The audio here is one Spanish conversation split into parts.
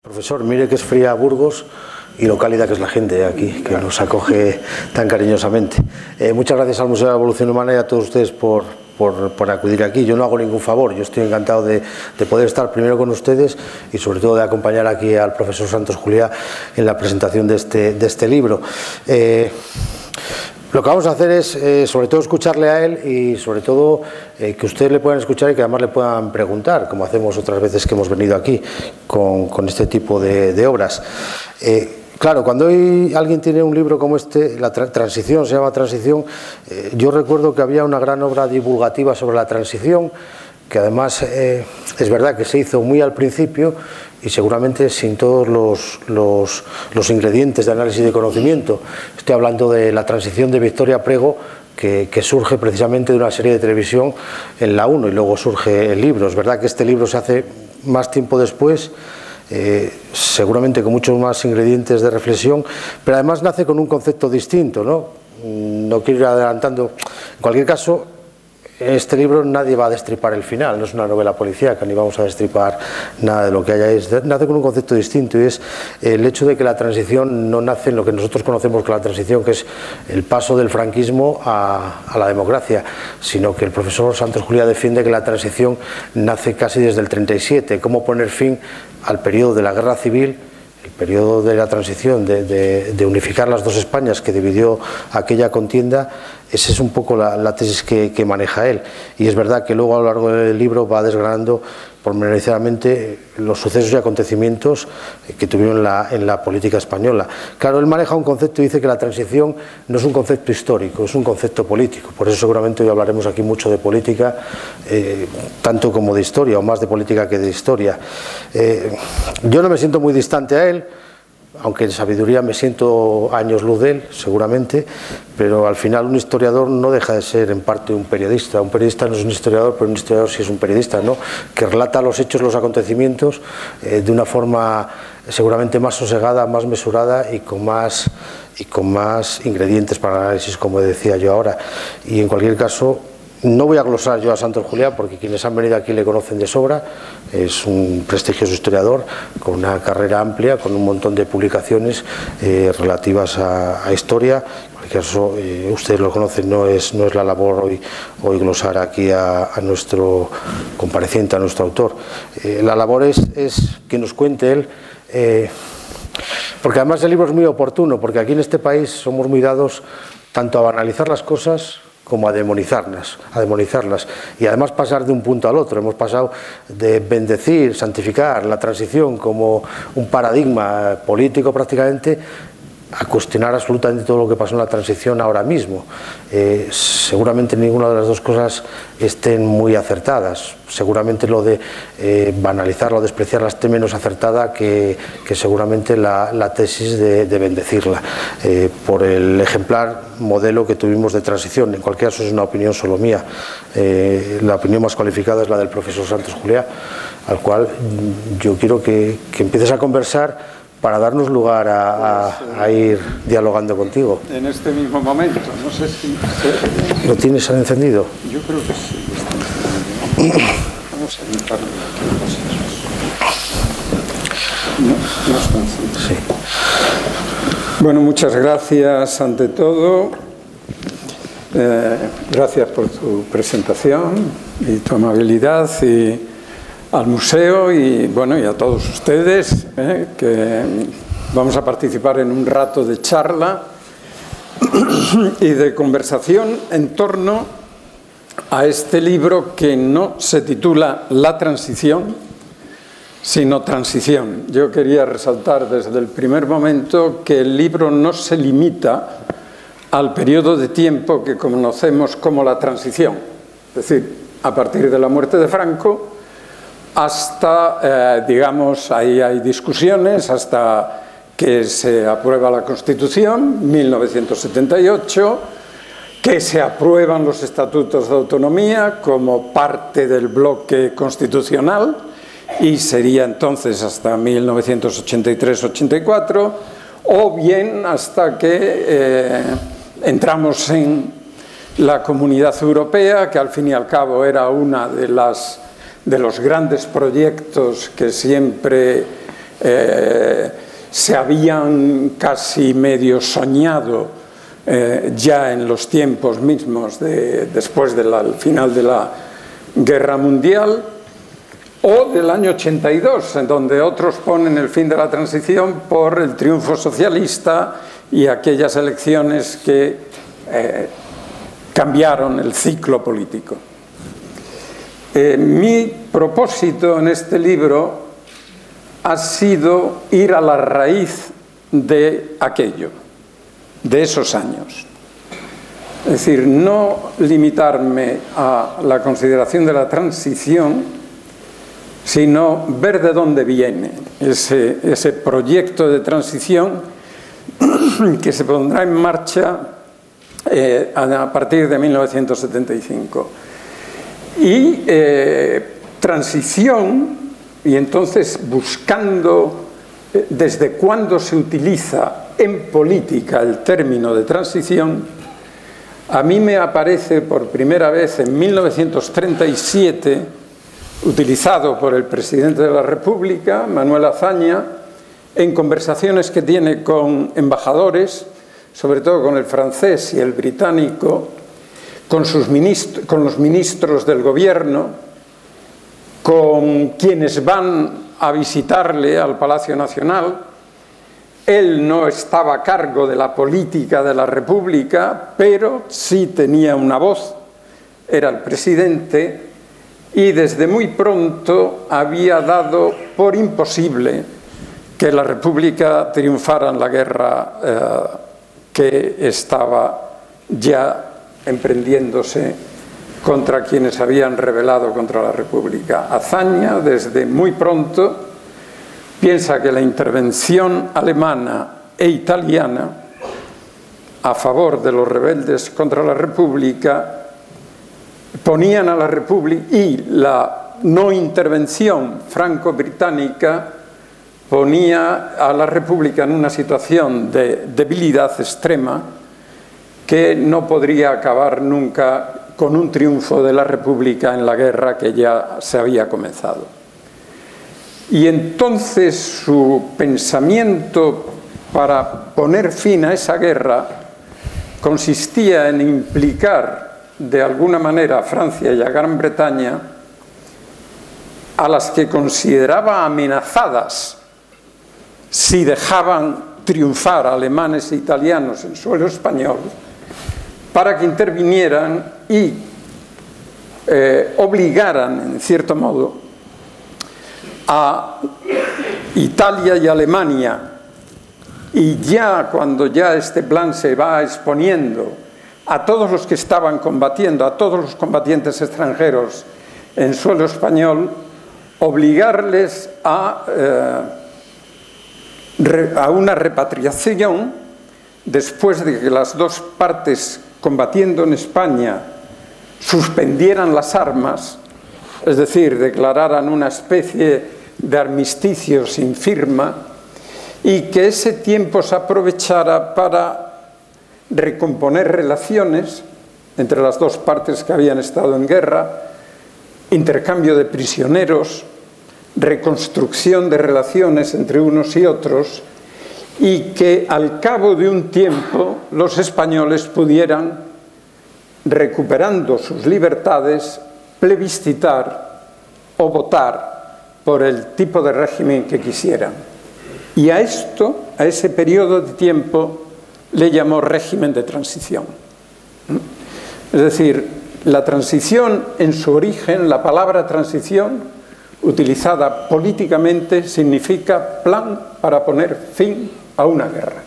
Profesor, mire que es fría Burgos y lo cálida que es la gente aquí, que nos acoge tan cariñosamente. Muchas gracias al Museo de la Evolución Humana y a todos ustedes por acudir aquí. Yo no hago ningún favor, yo estoy encantado de poder estar primero con ustedes y sobre todo de acompañar aquí al profesor Santos Juliá en la presentación de este libro. Lo que vamos a hacer es sobre todo escucharle a él y sobre todo que ustedes le puedan escuchar y que además le puedan preguntar, como hacemos otras veces que hemos venido aquí con este tipo de obras. Claro, cuando alguien tiene un libro como este, la Transición, se llama Transición, yo recuerdo que había una gran obra divulgativa sobre la transición, que además es verdad que se hizo muy al principio y seguramente sin todos los ingredientes de análisis de conocimiento. Estoy hablando de la transición de Victoria Prego, que surge precisamente de una serie de televisión en la 1 y luego surge el libro. Es verdad que este libro se hace más tiempo después, seguramente con muchos más ingredientes de reflexión, pero además nace con un concepto distinto, ¿no? No quiero ir adelantando. En cualquier caso, en este libro nadie va a destripar el final, no es una novela policíaca, ni vamos a destripar nada de lo que haya ahí. Nace con un concepto distinto y es el hecho de que la transición no nace en lo que nosotros conocemos como la transición, que es el paso del franquismo a la democracia, sino que el profesor Santos Juliá defiende que la transición nace casi desde el 37, cómo poner fin al periodo de la guerra civil, el periodo de la transición, de unificar las dos Españas que dividió aquella contienda. Esa es un poco la tesis que maneja él, y es verdad que luego a lo largo del libro va desgranando pormenorizadamente los sucesos y acontecimientos que tuvieron en la política española. Claro, él maneja un concepto y dice que la transición no es un concepto histórico, es un concepto político. Por eso seguramente hoy hablaremos aquí mucho de política, tanto como de historia, o más de política que de historia. Yo no me siento muy distante a él, aunque en sabiduría me siento años luz de él, seguramente, pero al final un historiador no deja de ser en parte un periodista. Un periodista no es un historiador, pero un historiador sí es un periodista, ¿no? Que relata los hechos, los acontecimientos de una forma seguramente más sosegada, más mesurada y con más ingredientes para el análisis, como decía yo ahora. Y en cualquier caso, no voy a glosar yo a Santos Juliá, porque quienes han venido aquí le conocen de sobra. Es un prestigioso historiador con una carrera amplia, con un montón de publicaciones relativas a historia. En cualquier caso, ustedes lo conocen, no es la labor hoy glosar aquí a nuestro compareciente, a nuestro autor. La labor es que nos cuente él, porque además el libro es muy oportuno, porque aquí en este país somos muy dados tanto a banalizar las cosas como a demonizarlas, y además pasar de un punto al otro. Hemos pasado de bendecir, santificar la transición como un paradigma político prácticamente, a cuestionar absolutamente todo lo que pasó en la transición ahora mismo. Seguramente ninguna de las dos cosas estén muy acertadas. Seguramente lo de banalizarla o despreciarla esté menos acertada que seguramente la tesis de bendecirla, por el ejemplar modelo que tuvimos de transición. En cualquier caso es una opinión solo mía. La opinión más cualificada es la del profesor Santos Juliá, al cual yo quiero que empieces a conversar para darnos lugar a ir dialogando contigo. En este mismo momento, no sé si... ¿Lo tienes encendido? Yo creo que sí. Vamos a intentarlo. No está encendido. Sí. Bueno, muchas gracias ante todo. Gracias por tu presentación y tu amabilidad, y al museo y bueno, y a todos ustedes, que vamos a participar en un rato de charla y de conversación en torno a este libro que no se titula La Transición, sino Transición. Yo quería resaltar desde el primer momento que el libro no se limita al periodo de tiempo que conocemos como la transición, es decir, a partir de la muerte de Franco hasta, digamos, ahí hay discusiones, hasta que se aprueba la Constitución, 1978, que se aprueban los estatutos de autonomía como parte del bloque constitucional, y sería entonces hasta 1983-84, o bien hasta que entramos en la Comunidad Europea, que al fin y al cabo era una de los grandes proyectos que siempre se habían casi medio soñado ya en los tiempos mismos después del final de la Guerra Mundial, o del año 82, en donde otros ponen el fin de la transición por el triunfo socialista y aquellas elecciones que cambiaron el ciclo político. Mi propósito en este libro ha sido ir a la raíz de aquello, de esos años. Es decir, no limitarme a la consideración de la transición, sino ver de dónde viene ese proyecto de transición que se pondrá en marcha a partir de 1975. Y transición, y entonces buscando desde cuándo se utiliza en política el término de transición, a mí me aparece por primera vez en 1937, utilizado por el presidente de la República, Manuel Azaña, en conversaciones que tiene con embajadores, sobre todo con el francés y el británico, con los ministros del gobierno, con quienes van a visitarle al Palacio Nacional. Él no estaba a cargo de la política de la República, pero sí tenía una voz, era el presidente, y desde muy pronto había dado por imposible que la República triunfara en la guerra que estaba ya emprendiéndose contra quienes habían rebelado contra la República. Azaña, desde muy pronto, piensa que la intervención alemana e italiana a favor de los rebeldes contra la República ponían a la República, y la no intervención franco-británica ponía a la República en una situación de debilidad extrema que no podría acabar nunca con un triunfo de la República en la guerra que ya se había comenzado. Y entonces su pensamiento para poner fin a esa guerra consistía en implicar de alguna manera a Francia y a Gran Bretaña, a las que consideraba amenazadas si dejaban triunfar a alemanes e italianos en suelo español, para que intervinieran y obligaran, en cierto modo, a Italia y Alemania, y ya cuando ya este plan se va exponiendo a todos los que estaban combatiendo, a todos los combatientes extranjeros en suelo español, obligarles a una repatriación después de que las dos partes combatiendo en España suspendieran las armas, es decir, declararan una especie de armisticio sin firma, y que ese tiempo se aprovechara para recomponer relaciones entre las dos partes que habían estado en guerra, intercambio de prisioneros, reconstrucción de relaciones entre unos y otros, y que al cabo de un tiempo los españoles pudieran, recuperando sus libertades, plebiscitar o votar por el tipo de régimen que quisieran. Y a esto, a ese periodo de tiempo, le llamó régimen de transición. Es decir, la transición en su origen, la palabra transición, utilizada políticamente, significa plan para poner fin a una guerra,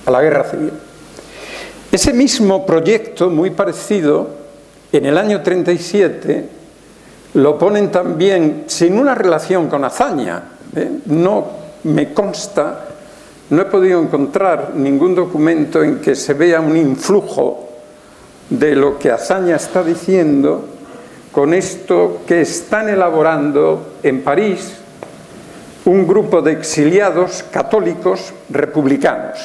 a la guerra civil. Ese mismo proyecto, muy parecido, en el año 37, lo ponen también, sin una relación con Azaña, no me consta. No he podido encontrar ningún documento en que se vea un influjo de lo que Azaña está diciendo con esto que están elaborando en París un grupo de exiliados católicos republicanos.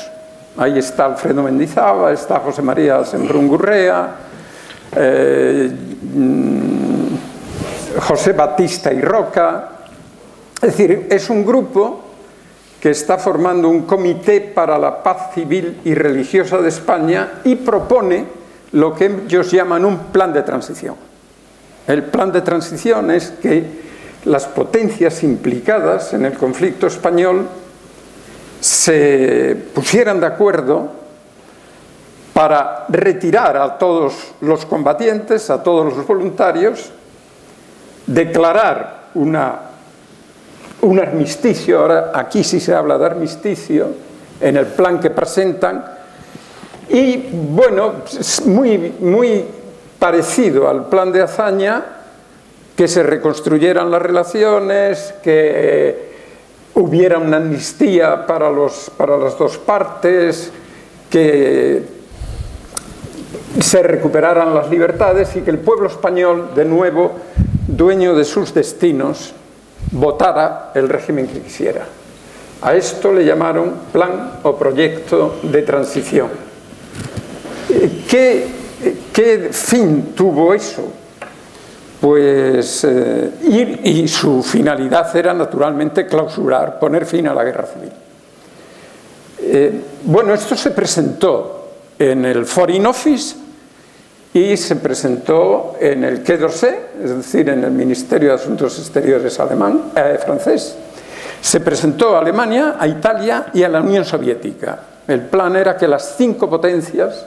Ahí está Alfredo Mendizábal, está José María Semprún Gurrea, José Batista y Roca. Es decir, es un grupo que está formando un comité para la paz civil y religiosa de España y propone lo que ellos llaman un plan de transición. El plan de transición es que las potencias implicadas en el conflicto español se pusieran de acuerdo para retirar a todos los combatientes, a todos los voluntarios, declarar un armisticio. Ahora aquí sí se habla de armisticio en el plan que presentan, y bueno, muy parecido al plan de Azaña, que se reconstruyeran las relaciones, que hubiera una amnistía para las dos partes, que se recuperaran las libertades y que el pueblo español, de nuevo, dueño de sus destinos, votara el régimen que quisiera. A esto le llamaron plan o proyecto de transición. ¿Qué fin tuvo eso? Pues y su finalidad era naturalmente clausurar, poner fin a la guerra civil. Bueno, esto se presentó en el Foreign Office y se presentó en el Quai d'Orsay, es decir, en el Ministerio de Asuntos Exteriores francés. Se presentó a Alemania, a Italia y a la Unión Soviética. El plan era que las 5 potencias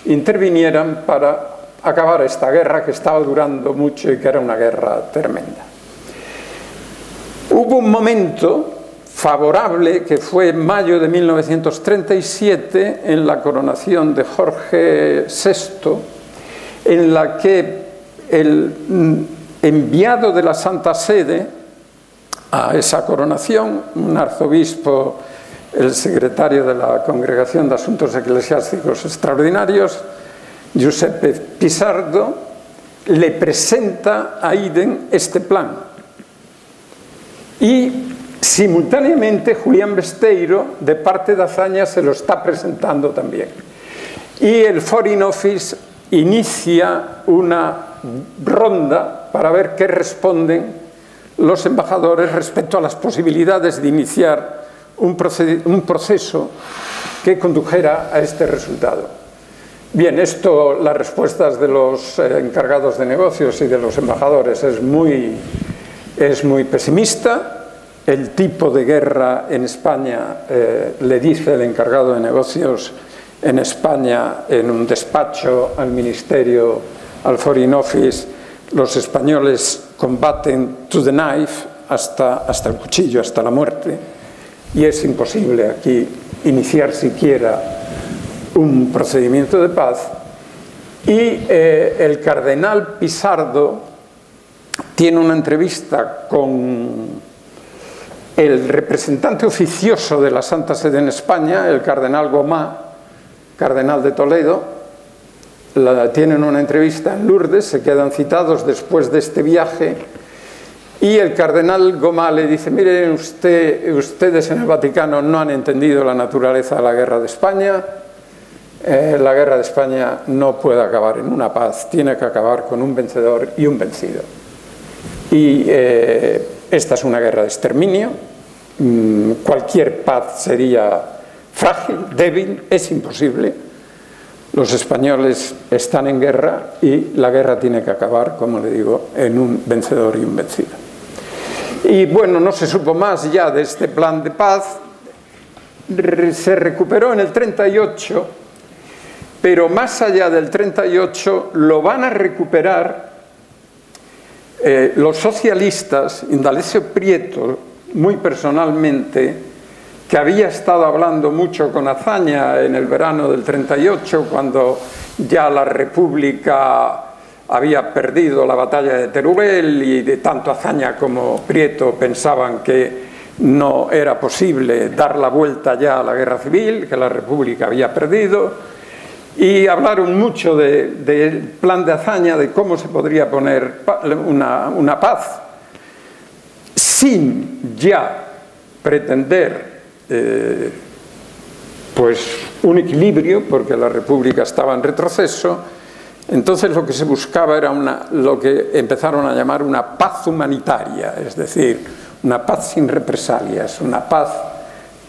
intervinieran para acabar esta guerra que estaba durando mucho y que era una guerra tremenda. Hubo un momento favorable que fue en mayo de 1937, en la coronación de Jorge VI, en la que el enviado de la Santa Sede a esa coronación, un arzobispo, el secretario de la Congregación de Asuntos Eclesiásticos Extraordinarios, Giuseppe Pisardo, le presenta a Haydn este plan. Y simultáneamente Julián Besteiro, de parte de Azaña, se lo está presentando también. Y el Foreign Office inicia una ronda para ver qué responden los embajadores respecto a las posibilidades de iniciar un proceso que condujera a este resultado. Bien, las respuestas de los encargados de negocios y de los embajadores es muy pesimista. El tipo de guerra en España, le dice el encargado de negocios en España en un despacho al Ministerio, al Foreign Office: los españoles combaten to the knife, hasta el cuchillo, hasta la muerte, y es imposible aquí iniciar siquiera un procedimiento de paz. Y el cardenal Pisardo tiene una entrevista con el representante oficioso de la Santa Sede en España, el cardenal Gomá, cardenal de Toledo. Tienen una entrevista en Lourdes, se quedan citados después de este viaje, y el cardenal Gomá le dice: miren, ustedes en el Vaticano no han entendido la naturaleza de la guerra de España. La guerra de España no puede acabar en una paz, tiene que acabar con un vencedor y un vencido. Y esta es una guerra de exterminio. Cualquier paz sería frágil, débil, es imposible. Los españoles están en guerra y la guerra tiene que acabar, como le digo, en un vencedor y un vencido. Y bueno, no se supo más ya de este plan de paz. Se recuperó en el 38, pero más allá del 38 lo van a recuperar los socialistas. Indalecio Prieto, muy personalmente, que había estado hablando mucho con Azaña en el verano del 38, cuando ya la República había perdido la batalla de Teruel, y de tanto Azaña como Prieto pensaban que no era posible dar la vuelta ya a la guerra civil, que la República había perdido, y hablaron mucho del plan de Azaña, de cómo se podría poner una paz sin ya pretender pues un equilibrio, porque la República estaba en retroceso. Entonces lo que se buscaba era lo que empezaron a llamar una paz humanitaria, es decir, una paz sin represalias, una paz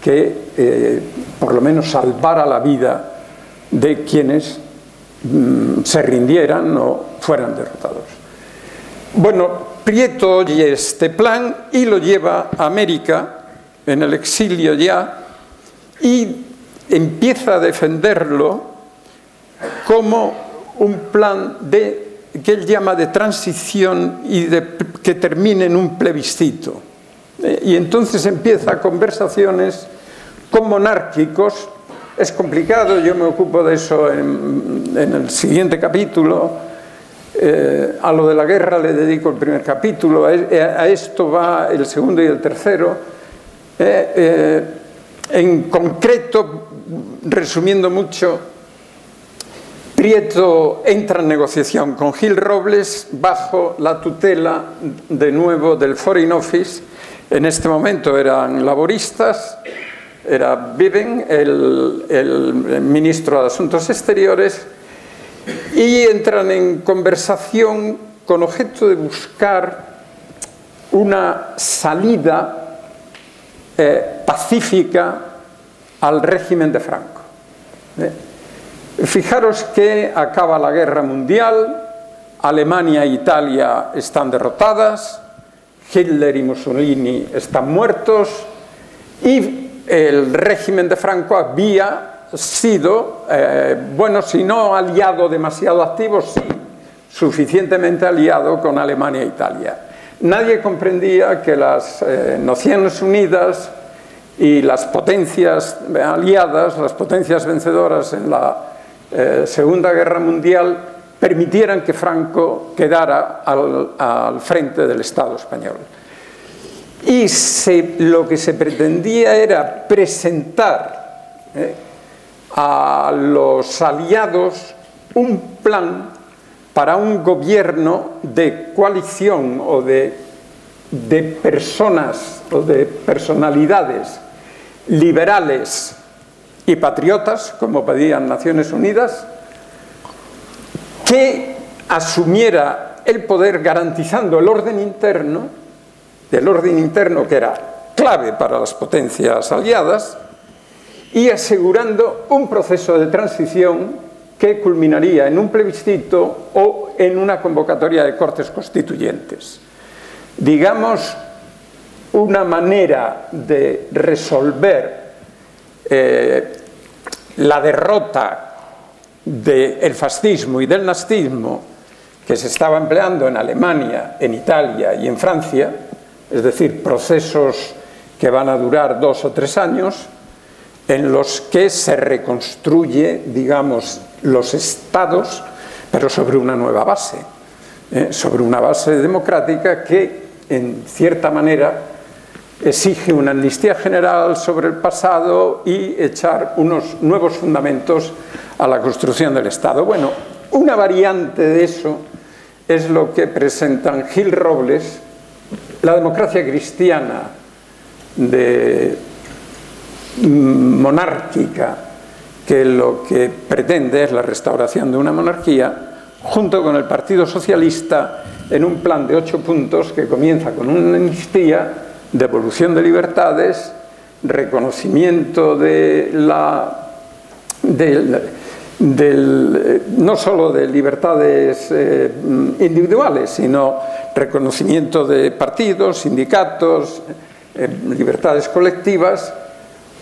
que por lo menos salvara la vida de quienes se rindieran o fueran derrotados. Bueno, Prieto oye este plan y lo lleva a América, en el exilio ya, y empieza a defenderlo como un plan que él llama de transición y que termine en un plebiscito. Y entonces empieza conversaciones con monárquicos. Es complicado, yo me ocupo de eso en el siguiente capítulo. A lo de la guerra le dedico el primer capítulo, a esto va el segundo y el tercero. En concreto, resumiendo mucho, Prieto entra en negociación con Gil Robles bajo la tutela, de nuevo, del Foreign Office. En este momento eran laboristas, era Viven, el ministro de Asuntos Exteriores, y entran en conversación con objeto de buscar una salida pacífica al régimen de Franco. Fijaros que acaba la guerra mundial, Alemania e Italia están derrotadas, Hitler y Mussolini están muertos y el régimen de Franco había sido, bueno, si no aliado demasiado activo, sí, suficientemente aliado con Alemania e Italia. Nadie comprendía que las Naciones Unidas y las potencias aliadas, las potencias vencedoras en la Segunda Guerra Mundial, permitieran que Franco quedara al frente del Estado español. Y lo que se pretendía era presentar a los aliados un plan para un gobierno de coalición o de personas o de personalidades liberales y patriotas, como pedían Naciones Unidas, que asumiera el poder garantizando el orden interno que era clave para las potencias aliadas, y asegurando un proceso de transición que culminaría en un plebiscito o en una convocatoria de Cortes Constituyentes. Digamos, una manera de resolver la derrota del fascismo y del nazismo que se estaba empleando en Alemania, en Italia y en Francia, es decir, procesos que van a durar 2 o 3 años, en los que se reconstruye, digamos, los estados, pero sobre una nueva base, sobre una base democrática que, en cierta manera, exige una amnistía general sobre el pasado y echar unos nuevos fundamentos a la construcción del Estado. Bueno, una variante de eso es lo que presentan Gil Robles, la democracia cristiana monárquica, que lo que pretende es la restauración de una monarquía, junto con el Partido Socialista, en un plan de 8 puntos que comienza con una amnistía, devolución de libertades, reconocimiento no solo de libertades individuales, sino reconocimiento de partidos, sindicatos, libertades colectivas,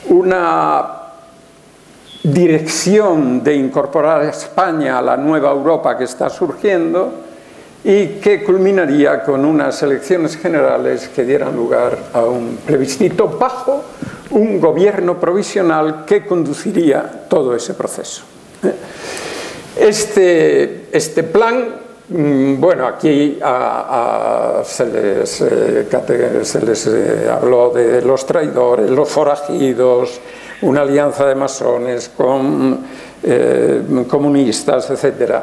una dirección de incorporar a España a la nueva Europa que está surgiendo y que culminaría con unas elecciones generales que dieran lugar a un plebiscito bajo un gobierno provisional que conduciría todo ese proceso. Este plan, bueno, aquí se les habló de los traidores, los forajidos, una alianza de masones con comunistas, etc.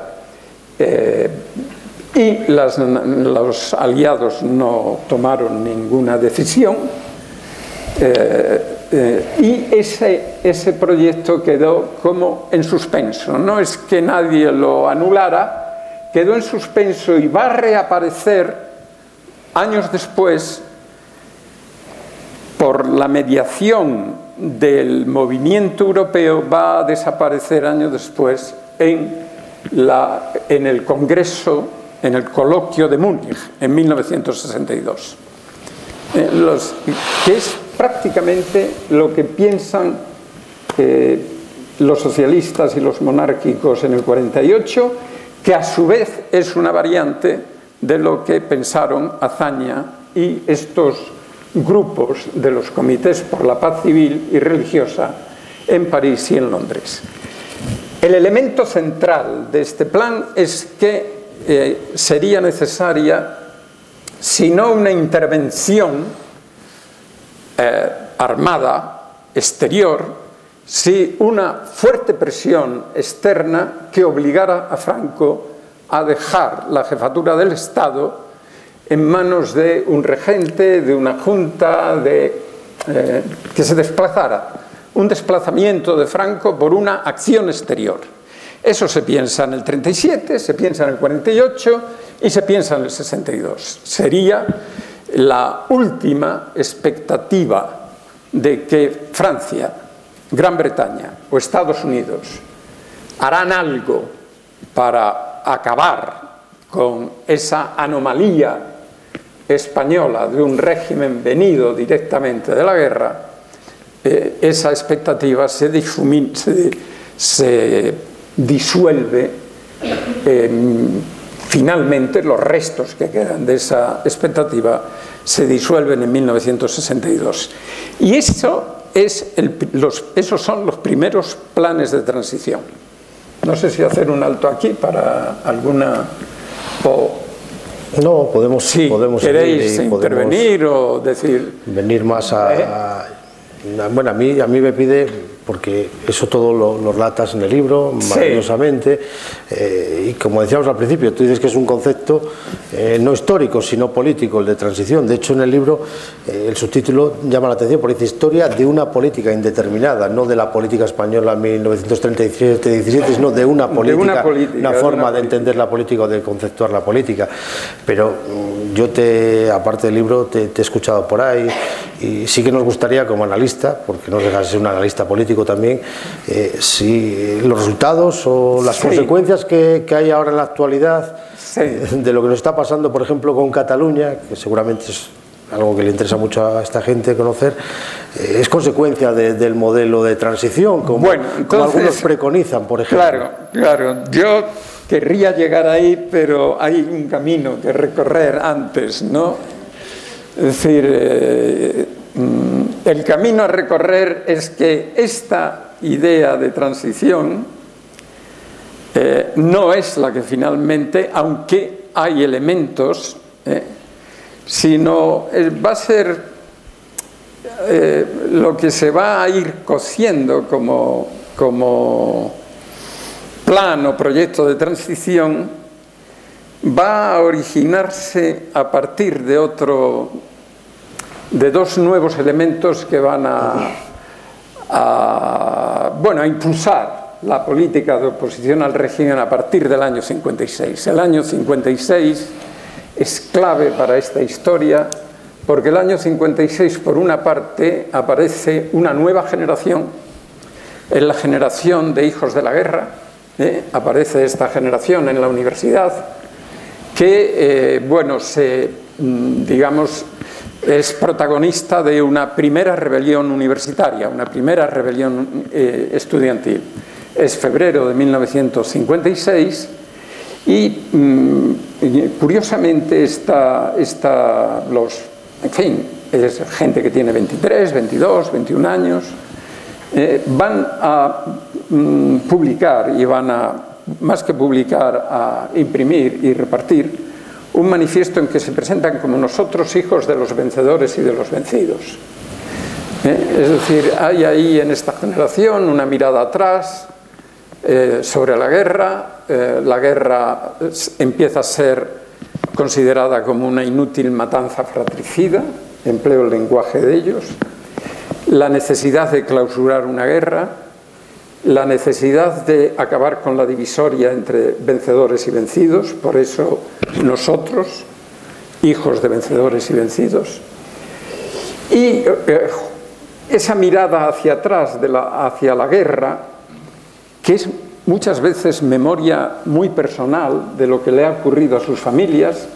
Y los aliados no tomaron ninguna decisión y ese proyecto quedó como en suspenso. No es que nadie lo anulara, quedó en suspenso y va a reaparecer años después por la mediación del movimiento europeo va a desaparecer años después en el Congreso, en el Coloquio de Múnich, en 1962. Que es prácticamente lo que piensan los socialistas y los monárquicos en el 48, que a su vez es una variante de lo que pensaron Azaña y estos grupos de los comités por la paz civil y religiosa en París y en Londres. El elemento central de este plan es que sería necesaria, si no una intervención armada exterior, sí una fuerte presión externa que obligara a Franco a dejar la jefatura del Estado en manos de un regente, de una junta, que se desplazara, un desplazamiento de Franco por una acción exterior. Eso se piensa en el 37, se piensa en el 48 y se piensa en el 62. Sería la última expectativa de que Francia, Gran Bretaña o Estados Unidos harán algo para acabar con esa anomalía española de un régimen venido directamente de la guerra. Esa expectativa se disuelve, finalmente los restos que quedan de esa expectativa se disuelven en 1962. Y esos son los primeros planes de transición. No sé si hacer un alto aquí para alguna... No, podemos queréis intervenir o decir... Venir más a... Bueno, a mí me pide, porque eso todo lo relatas en el libro, maravillosamente, y como decíamos al principio, tú dices que es un concepto no histórico, sino político, el de transición. De hecho, en el libro el subtítulo llama la atención, porque dice historia de una política indeterminada, no de la política española 1937-17, sino de una política, una forma de entender la política o de conceptuar la política. Pero yo aparte del libro, te he escuchado por ahí, y sí que nos gustaría como analista, porque no dejas de ser un analista político también, si los resultados o las consecuencias que hay ahora en la actualidad de lo que nos está pasando, por ejemplo, con Cataluña, que seguramente es algo que le interesa mucho a esta gente conocer, es consecuencia del modelo de transición, como algunos preconizan, por ejemplo. Claro, yo querría llegar ahí, pero hay un camino que recorrer antes, ¿no? Es decir, el camino a recorrer es que esta idea de transición no es la que finalmente, aunque hay elementos, sino va a ser lo que se va a ir cociendo como plan o proyecto de transición, va a originarse a partir de dos nuevos elementos que van a impulsar la política de oposición al régimen a partir del año 56. El año 56 es clave para esta historia, porque el año 56, por una parte, aparece una nueva generación, es la generación de hijos de la guerra, aparece esta generación en la universidad, que, es protagonista de una primera rebelión universitaria, una primera rebelión estudiantil. Es febrero de 1956 y, curiosamente, es gente que tiene 23, 22, 21 años, van a publicar y van a, más que publicar, a imprimir y repartir un manifiesto en que se presentan como nosotros, hijos de los vencedores y de los vencidos. Es decir, hay ahí en esta generación una mirada atrás sobre la guerra. La guerra empieza a ser considerada como una inútil matanza fratricida, empleo el lenguaje de ellos, la necesidad de clausurar una guerra, la necesidad de acabar con la divisoria entre vencedores y vencidos, por eso nosotros, hijos de vencedores y vencidos. Y esa mirada hacia atrás, hacia la guerra, que es muchas veces memoria muy personal de lo que le ha ocurrido a sus familias.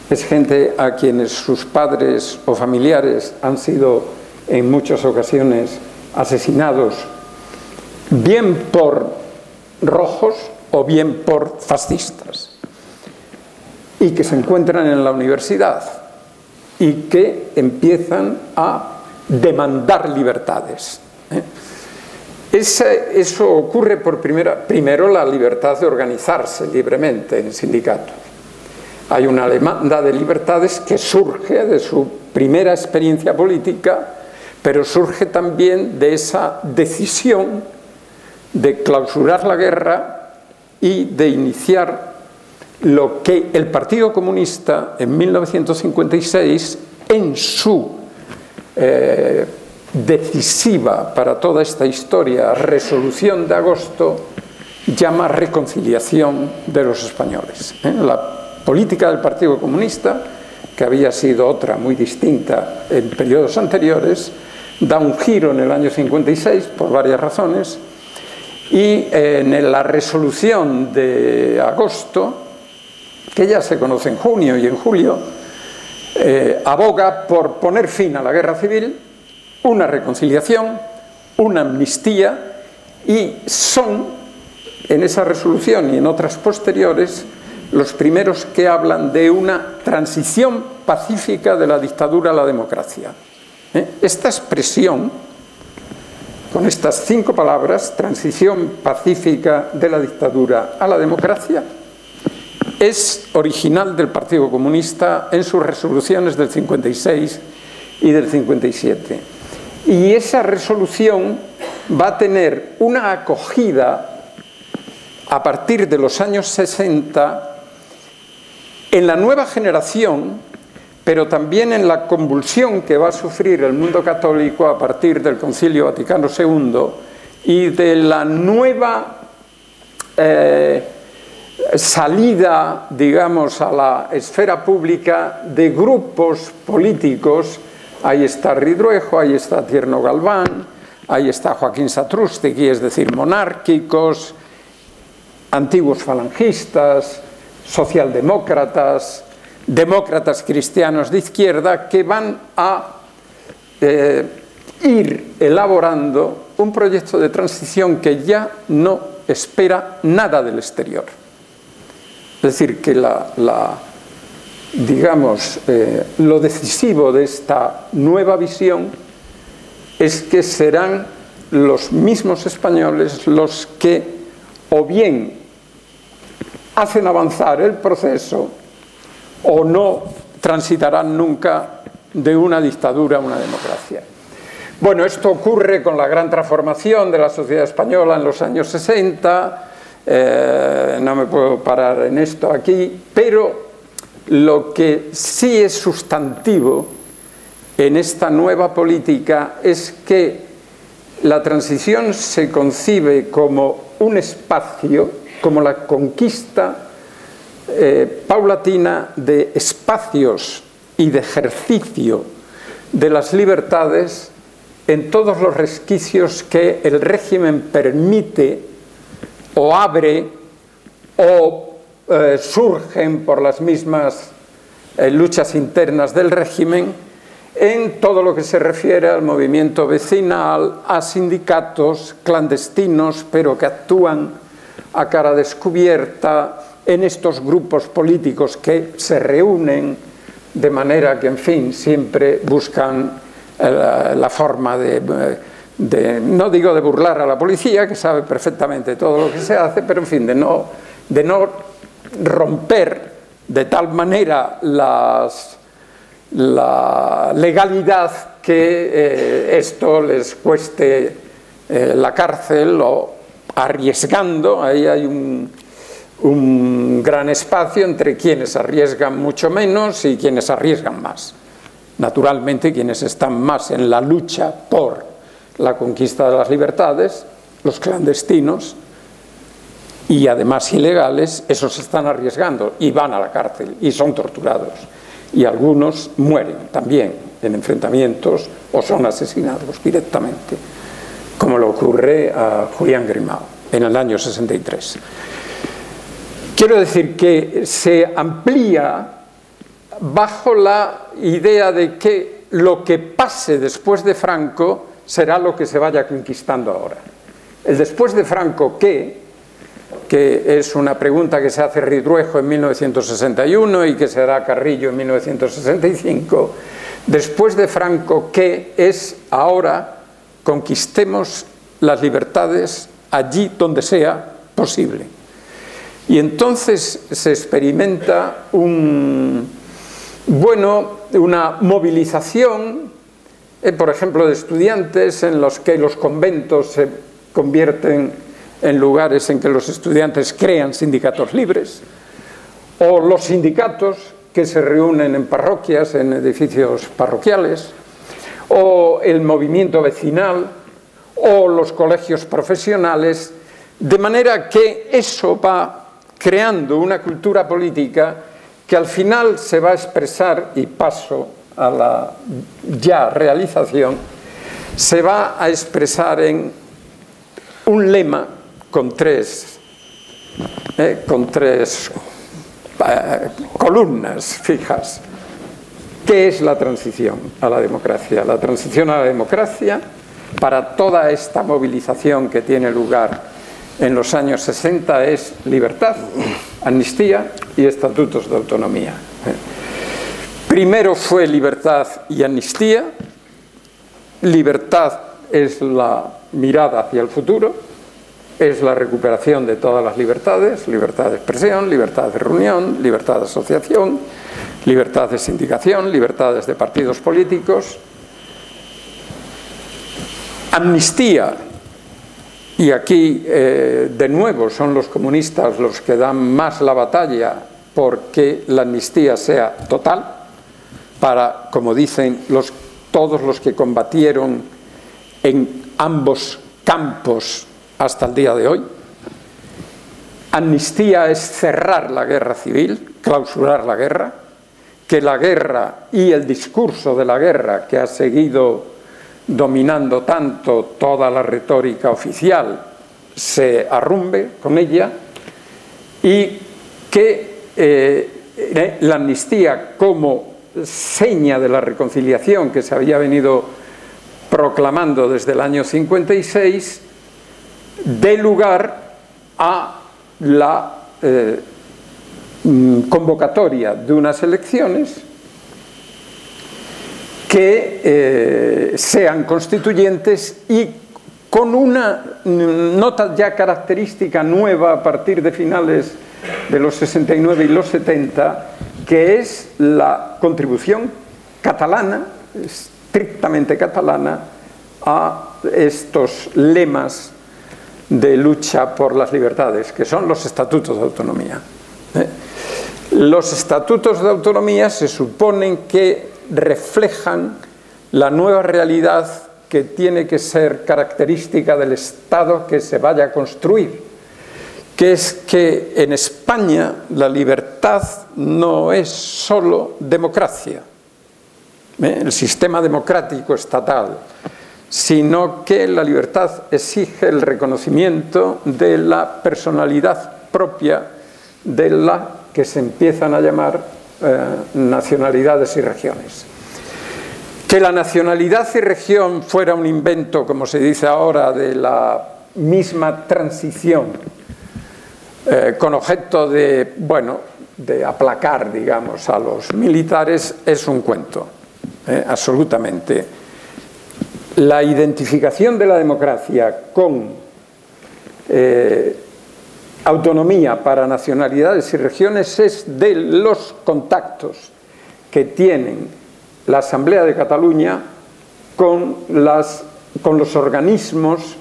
Es gente a quienes sus padres o familiares han sido en muchas ocasiones asesinados, bien por rojos o bien por fascistas, y que se encuentran en la universidad y que empiezan a demandar libertades. Eso ocurre por primero la libertad de organizarse libremente en sindicatos. Hay una demanda de libertades que surge de su primera experiencia política, pero surge también de esa decisión de clausurar la guerra y de iniciar lo que el Partido Comunista en 1956, en su decisiva para toda esta historia resolución de agosto, llama reconciliación de los españoles. La política del Partido Comunista, que había sido otra muy distinta en periodos anteriores, da un giro en el año 56 por varias razones, y en la resolución de agosto, que ya se conoce en junio y en julio, aboga por poner fin a la guerra civil, una reconciliación, una amnistía, y son, en esa resolución y en otras posteriores, los primeros que hablan de una transición pacífica de la dictadura a la democracia. Esta expresión, con estas 5 palabras, transición pacífica de la dictadura a la democracia, es original del Partido Comunista en sus resoluciones del 56 y del 57. Y esa resolución va a tener una acogida a partir de los años 60 en la nueva generación, pero también en la convulsión que va a sufrir el mundo católico a partir del Concilio Vaticano II y de la nueva salida, digamos, a la esfera pública de grupos políticos. Ahí está Ridruejo, ahí está Tierno Galván, ahí está Joaquín Satrústegui, es decir, monárquicos, antiguos falangistas, socialdemócratas, demócratas cristianos de izquierda, que van a ir elaborando un proyecto de transición que ya no espera nada del exterior. Es decir, que digamos, lo decisivo de esta nueva visión es que serán los mismos españoles los que o bien hacen avanzar el proceso o no transitarán nunca de una dictadura a una democracia. Bueno, esto ocurre con la gran transformación de la sociedad española en los años 60, no me puedo parar en esto aquí, pero lo que sí es sustantivo en esta nueva política es que la transición se concibe como un espacio, como la conquista paulatina de espacios y de ejercicio de las libertades en todos los resquicios que el régimen permite o abre o surgen por las mismas luchas internas del régimen, en todo lo que se refiere al movimiento vecinal, a sindicatos clandestinos pero que actúan a cara descubierta, en estos grupos políticos que se reúnen de manera que, en fin, siempre buscan la forma no digo de burlar a la policía, que sabe perfectamente todo lo que se hace, pero en fin, de no romper de tal manera la legalidad que esto les cueste la cárcel, o arriesgando. Ahí hay un gran espacio entre quienes arriesgan mucho menos y quienes arriesgan más. Naturalmente, quienes están más en la lucha por la conquista de las libertades, los clandestinos y además ilegales, esos están arriesgando y van a la cárcel y son torturados. y algunos mueren también en enfrentamientos o son asesinados directamente, como le ocurre a Julián Grimao en el año 63. Quiero decir que se amplía bajo la idea de que lo que pase después de Franco será lo que se vaya conquistando ahora. El después de Franco, ¿qué? Que es una pregunta que se hace Ridruejo en 1961 y que se hará Carrillo en 1965. Después de Franco, ¿qué es ahora? Conquistemos las libertades allí donde sea posible. Y entonces se experimenta una movilización, por ejemplo, de estudiantes en los que los conventos se convierten en lugares en que los estudiantes crean sindicatos libres, o los sindicatos que se reúnen en parroquias, en edificios parroquiales, o el movimiento vecinal, o los colegios profesionales, de manera que eso va creando una cultura política que al final se va a expresar, y paso a la ya realización, se va a expresar en un lema con tres columnas fijas. ¿Qué es la transición a la democracia? La transición a la democracia, para toda esta movilización que tiene lugar en los años 60, es libertad, amnistía y estatutos de autonomía. Primero fue libertad y amnistía. Libertad es la mirada hacia el futuro, es la recuperación de todas las libertades: libertad de expresión, libertad de reunión, libertad de asociación, libertad de sindicación, libertades de partidos políticos. Amnistía, y aquí de nuevo son los comunistas los que dan más la batalla porque la amnistía sea total, para, como dicen todos los que combatieron en ambos campos hasta el día de hoy. Amnistía es cerrar la guerra civil, clausurar la guerra, que la guerra y el discurso de la guerra, que ha seguido dominando tanto toda la retórica oficial, se arrumbe con ella, y que la amnistía, como seña de la reconciliación que se había venido proclamando desde el año 56, dé lugar a la convocatoria de unas elecciones que sean constituyentes y con una nota ya característica nueva a partir de finales de los 69 y los 70, que es la contribución catalana, estrictamente catalana, a estos lemas de lucha por las libertades, que son los estatutos de autonomía. Los estatutos de autonomía se suponen que reflejan la nueva realidad que tiene que ser característica del Estado que se vaya a construir, que es que en España la libertad no es solo democracia, el sistema democrático estatal, sino que la libertad exige el reconocimiento de la personalidad propia de la que se empiezan a llamar nacionalidades y regiones. Que la nacionalidad y región fuera un invento, como se dice ahora, de la misma transición, con objeto de, bueno, de aplacar, digamos, a los militares, es un cuento, absolutamente. La identificación de la democracia con autonomía para nacionalidades y regiones es de los contactos que tienen la Asamblea de Cataluña con los organismos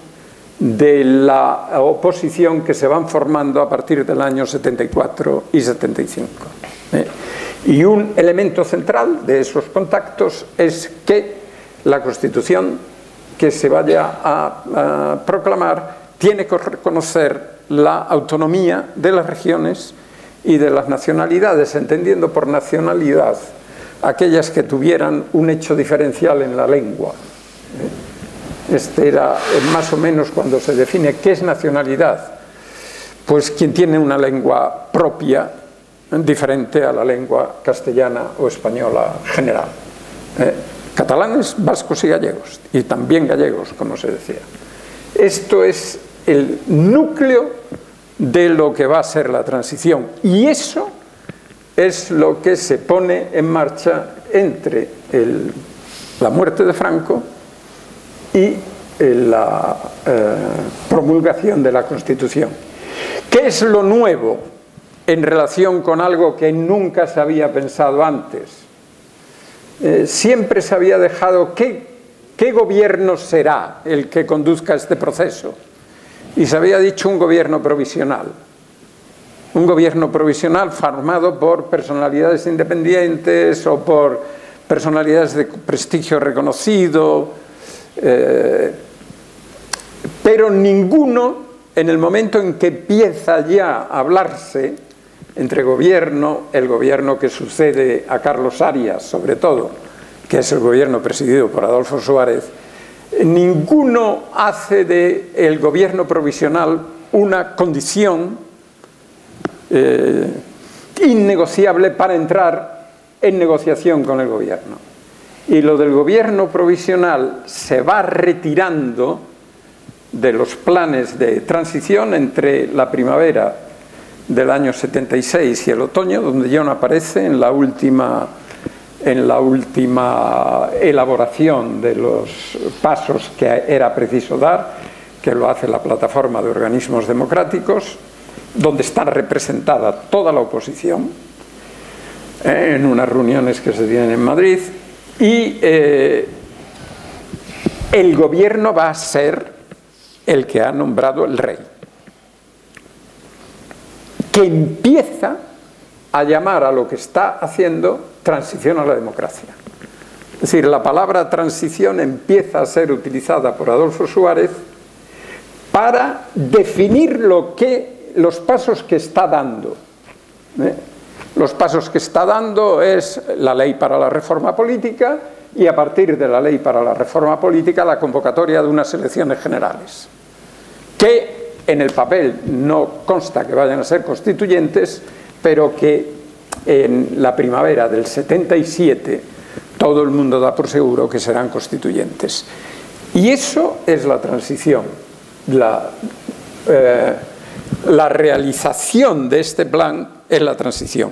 de la oposición que se van formando a partir del año 74 y 75. Y un elemento central de esos contactos es que la Constitución que se vaya a proclamar tiene que reconocer la autonomía de las regiones y de las nacionalidades, entendiendo por nacionalidad aquellas que tuvieran un hecho diferencial en la lengua. Este era más o menos cuando se define qué es nacionalidad. Pues quien tiene una lengua propia, diferente a la lengua castellana o española general. Catalanes, vascos y gallegos, y también gallegos, como se decía. Esto es el núcleo de lo que va a ser la transición, y eso es lo que se pone en marcha entre la muerte de Franco y la promulgación de la Constitución. ¿Qué es lo nuevo en relación con algo que nunca se había pensado antes? Siempre se había dejado qué gobierno será el que conduzca este proceso, y se había dicho un gobierno provisional formado por personalidades independientes o por personalidades de prestigio reconocido, pero ninguno, en el momento en que empieza ya a hablarse entre el gobierno que sucede a Carlos Arias, sobre todo, que es el gobierno presidido por Adolfo Suárez, ninguno hace del gobierno provisional una condición innegociable para entrar en negociación con el gobierno. Y lo del gobierno provisional se va retirando de los planes de transición entre la primavera del año 76 y el otoño, donde ya no aparece en la última elaboración de los pasos que era preciso dar, que lo hace la plataforma de organismos democráticos, donde está representada toda la oposición en unas reuniones que se tienen en Madrid, y el gobierno va a ser el que ha nombrado el rey, que empieza a llamar a lo que está haciendo transición a la democracia. Es decir, la palabra transición empieza a ser utilizada por Adolfo Suárez para definir los pasos que está dando. Los pasos que está dando es la ley para la reforma política, y a partir de la ley para la reforma política la convocatoria de unas elecciones generales, que en el papel no consta que vayan a ser constituyentes, pero que en la primavera del 77 todo el mundo da por seguro que serán constituyentes. Y eso es la transición. La realización de este plan es la transición.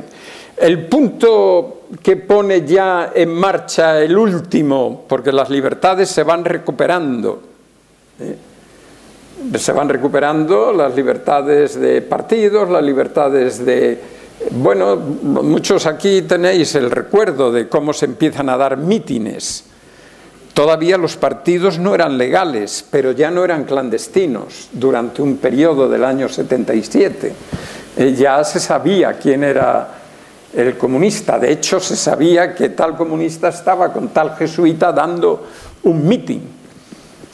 El punto que pone ya en marcha el último, porque las libertades se van recuperando, las libertades de partidos, las libertades de... Bueno, muchos aquí tenéis el recuerdo de cómo se empiezan a dar mítines. Todavía los partidos no eran legales, pero ya no eran clandestinos durante un periodo del año 77. Ya se sabía quién era el comunista. De hecho, se sabía que tal comunista estaba con tal jesuita dando un mitin.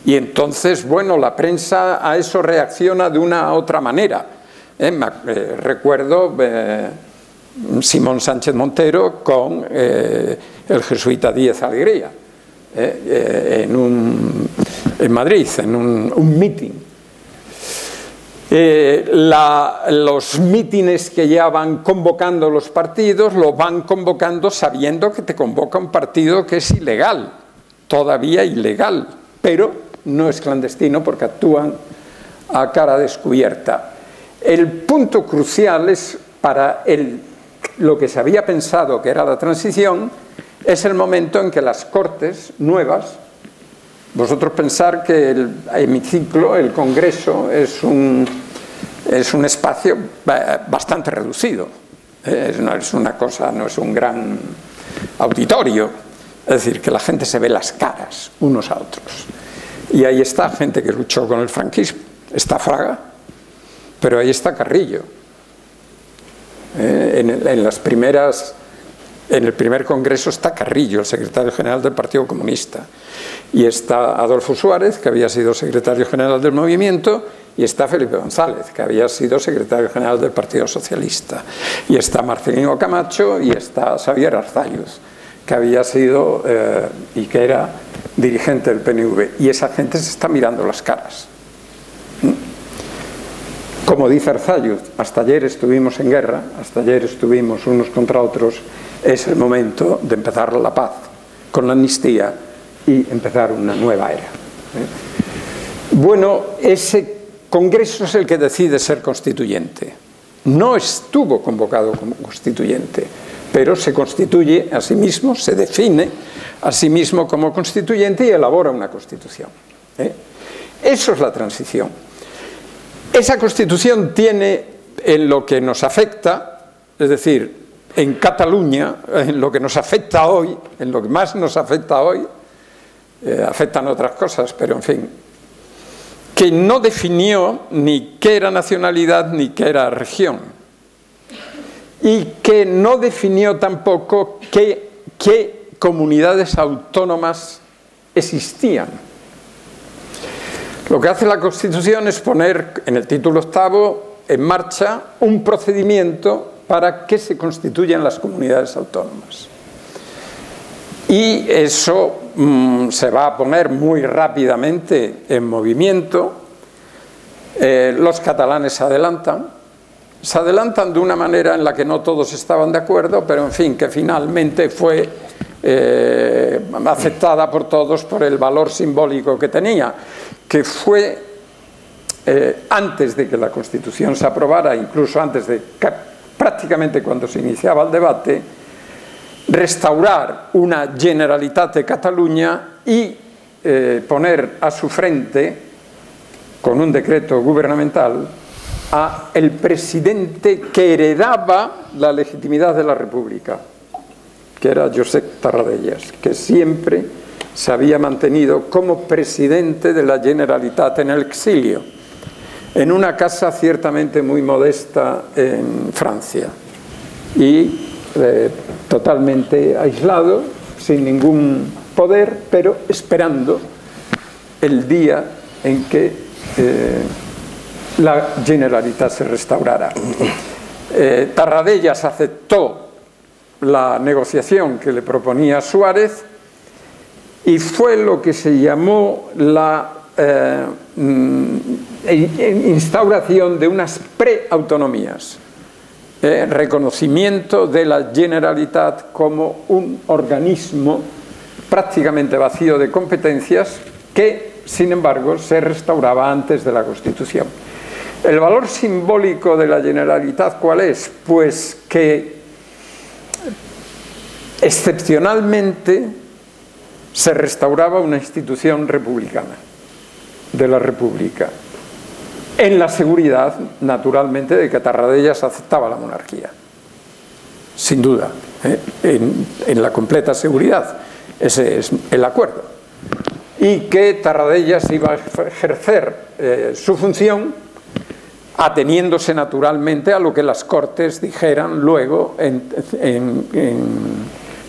Y entonces, bueno, la prensa a eso reacciona de una otra manera. Recuerdo Simón Sánchez Montero con el jesuita Díez Alegría en Madrid, en un mitin. Los mítines que ya van convocando los partidos, lo van convocando sabiendo que te convoca un partido que es ilegal, todavía ilegal, pero no es clandestino porque actúan a cara descubierta. El punto crucial es para lo que se había pensado que era la transición, es el momento en que las Cortes nuevas, vosotros pensar que el hemiciclo, el Congreso, es un espacio bastante reducido, no es una cosa, no es un gran auditorio, es decir, que la gente se ve las caras unos a otros. Y ahí está gente que luchó con el franquismo, está Fraga, pero ahí está Carrillo. En el primer congreso está Carrillo, el secretario general del Partido Comunista, y está Adolfo Suárez, que había sido secretario general del movimiento, y está Felipe González, que había sido secretario general del Partido Socialista, y está Marcelino Camacho y está Xavier Arzalluz, que había sido y que era dirigente del PNV. Y esa gente se está mirando las caras. Como dice Arzalluz, hasta ayer estuvimos en guerra, hasta ayer estuvimos unos contra otros, es el momento de empezar la paz, con la amnistía y empezar una nueva era. Bueno, ese Congreso es el que decide ser constituyente. No estuvo convocado como constituyente, pero se constituye a sí mismo, se define a sí mismo como constituyente y elabora una constitución. Eso es la transición. Esa constitución tiene, en lo que nos afecta, es decir, en Cataluña, en lo que nos afecta hoy, en lo que más nos afecta hoy, afectan otras cosas, pero en fin, que no definió ni qué era nacionalidad ni qué era región, y que no definió tampoco qué comunidades autónomas existían. Lo que hace la Constitución es poner en el título 8º en marcha un procedimiento para que se constituyan las comunidades autónomas. Y eso se va a poner muy rápidamente en movimiento. Los catalanes se adelantan de una manera en la que no todos estaban de acuerdo, pero en fin, que finalmente fue aceptada por todos por el valor simbólico que tenía, que fue, antes de que la Constitución se aprobara, incluso antes de prácticamente cuando se iniciaba el debate, restaurar una Generalitat de Cataluña y poner a su frente, con un decreto gubernamental, a el presidente que heredaba la legitimidad de la República, que era Josep Tarradellas, que siempre se había mantenido como presidente de la Generalitat en el exilio, en una casa ciertamente muy modesta en Francia, y totalmente aislado, sin ningún poder, pero esperando el día en que la Generalitat se restaurara. Tarradellas aceptó la negociación que le proponía Suárez y fue lo que se llamó la instauración de unas preautonomías. Reconocimiento de la Generalitat como un organismo prácticamente vacío de competencias que, sin embargo, se restauraba antes de la Constitución. ¿El valor simbólico de la Generalitat cuál es? Pues que excepcionalmente se restauraba una institución republicana de la República, en la seguridad, naturalmente, de que Tarradellas aceptaba la monarquía, sin duda, en la completa seguridad. Ese es el acuerdo. Y que Tarradellas iba a ejercer su función ateniéndose naturalmente a lo que las Cortes dijeran luego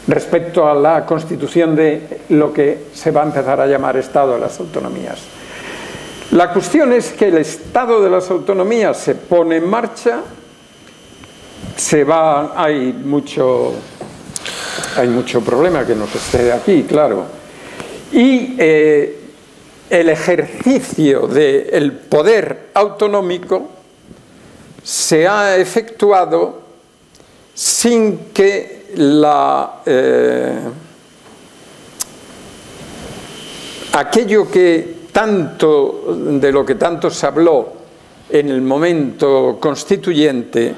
respecto a la constitución de lo que se va a empezar a llamar Estado de las Autonomías. La cuestión es que el Estado de las Autonomías se pone en marcha, hay mucho problema que nos esté aquí, claro, y el ejercicio del poder autonómico se ha efectuado sin que aquello de lo que tanto se habló en el momento constituyente,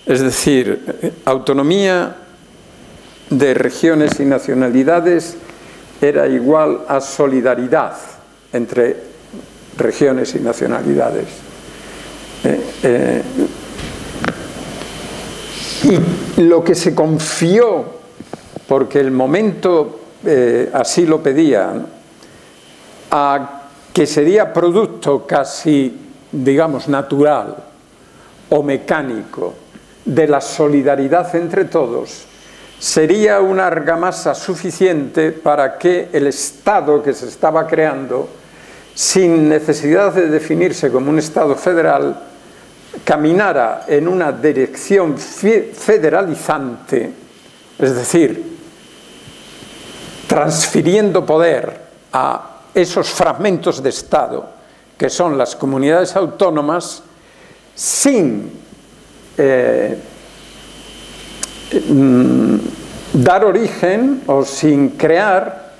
es decir, autonomía de regiones y nacionalidades, era igual a solidaridad entre regiones y nacionalidades. Y lo que se confió, porque el momento así lo pedía, a que sería producto casi, digamos, natural o mecánico de la solidaridad entre todos, sería una argamasa suficiente para que el Estado que se estaba creando, sin necesidad de definirse como un Estado federal, caminara en una dirección federalizante, es decir, transfiriendo poder a esos fragmentos de Estado que son las comunidades autónomas, sin dar origen o sin crear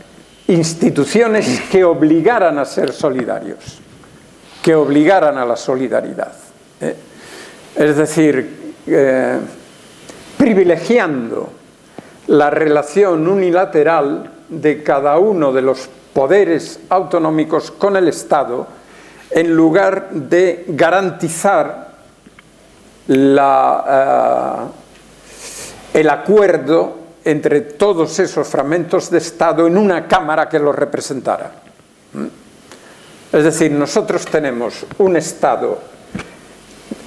instituciones que obligaran a ser solidarios, que obligaran a la solidaridad. Es decir, privilegiando la relación unilateral de cada uno de los poderes autonómicos con el Estado, en lugar de garantizar el acuerdo entre todos esos fragmentos de Estado en una Cámara que los representara. Es decir, nosotros tenemos un Estado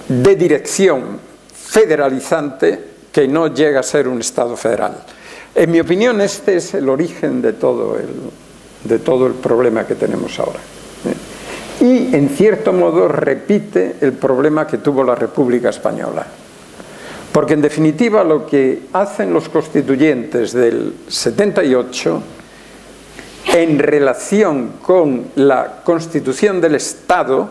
de dirección federalizante que no llega a ser un Estado federal. En mi opinión, este es el origen de todo el problema que tenemos ahora. Y, en cierto modo, repite el problema que tuvo la República Española. Porque, en definitiva, lo que hacen los constituyentes del 78, en relación con la Constitución del Estado,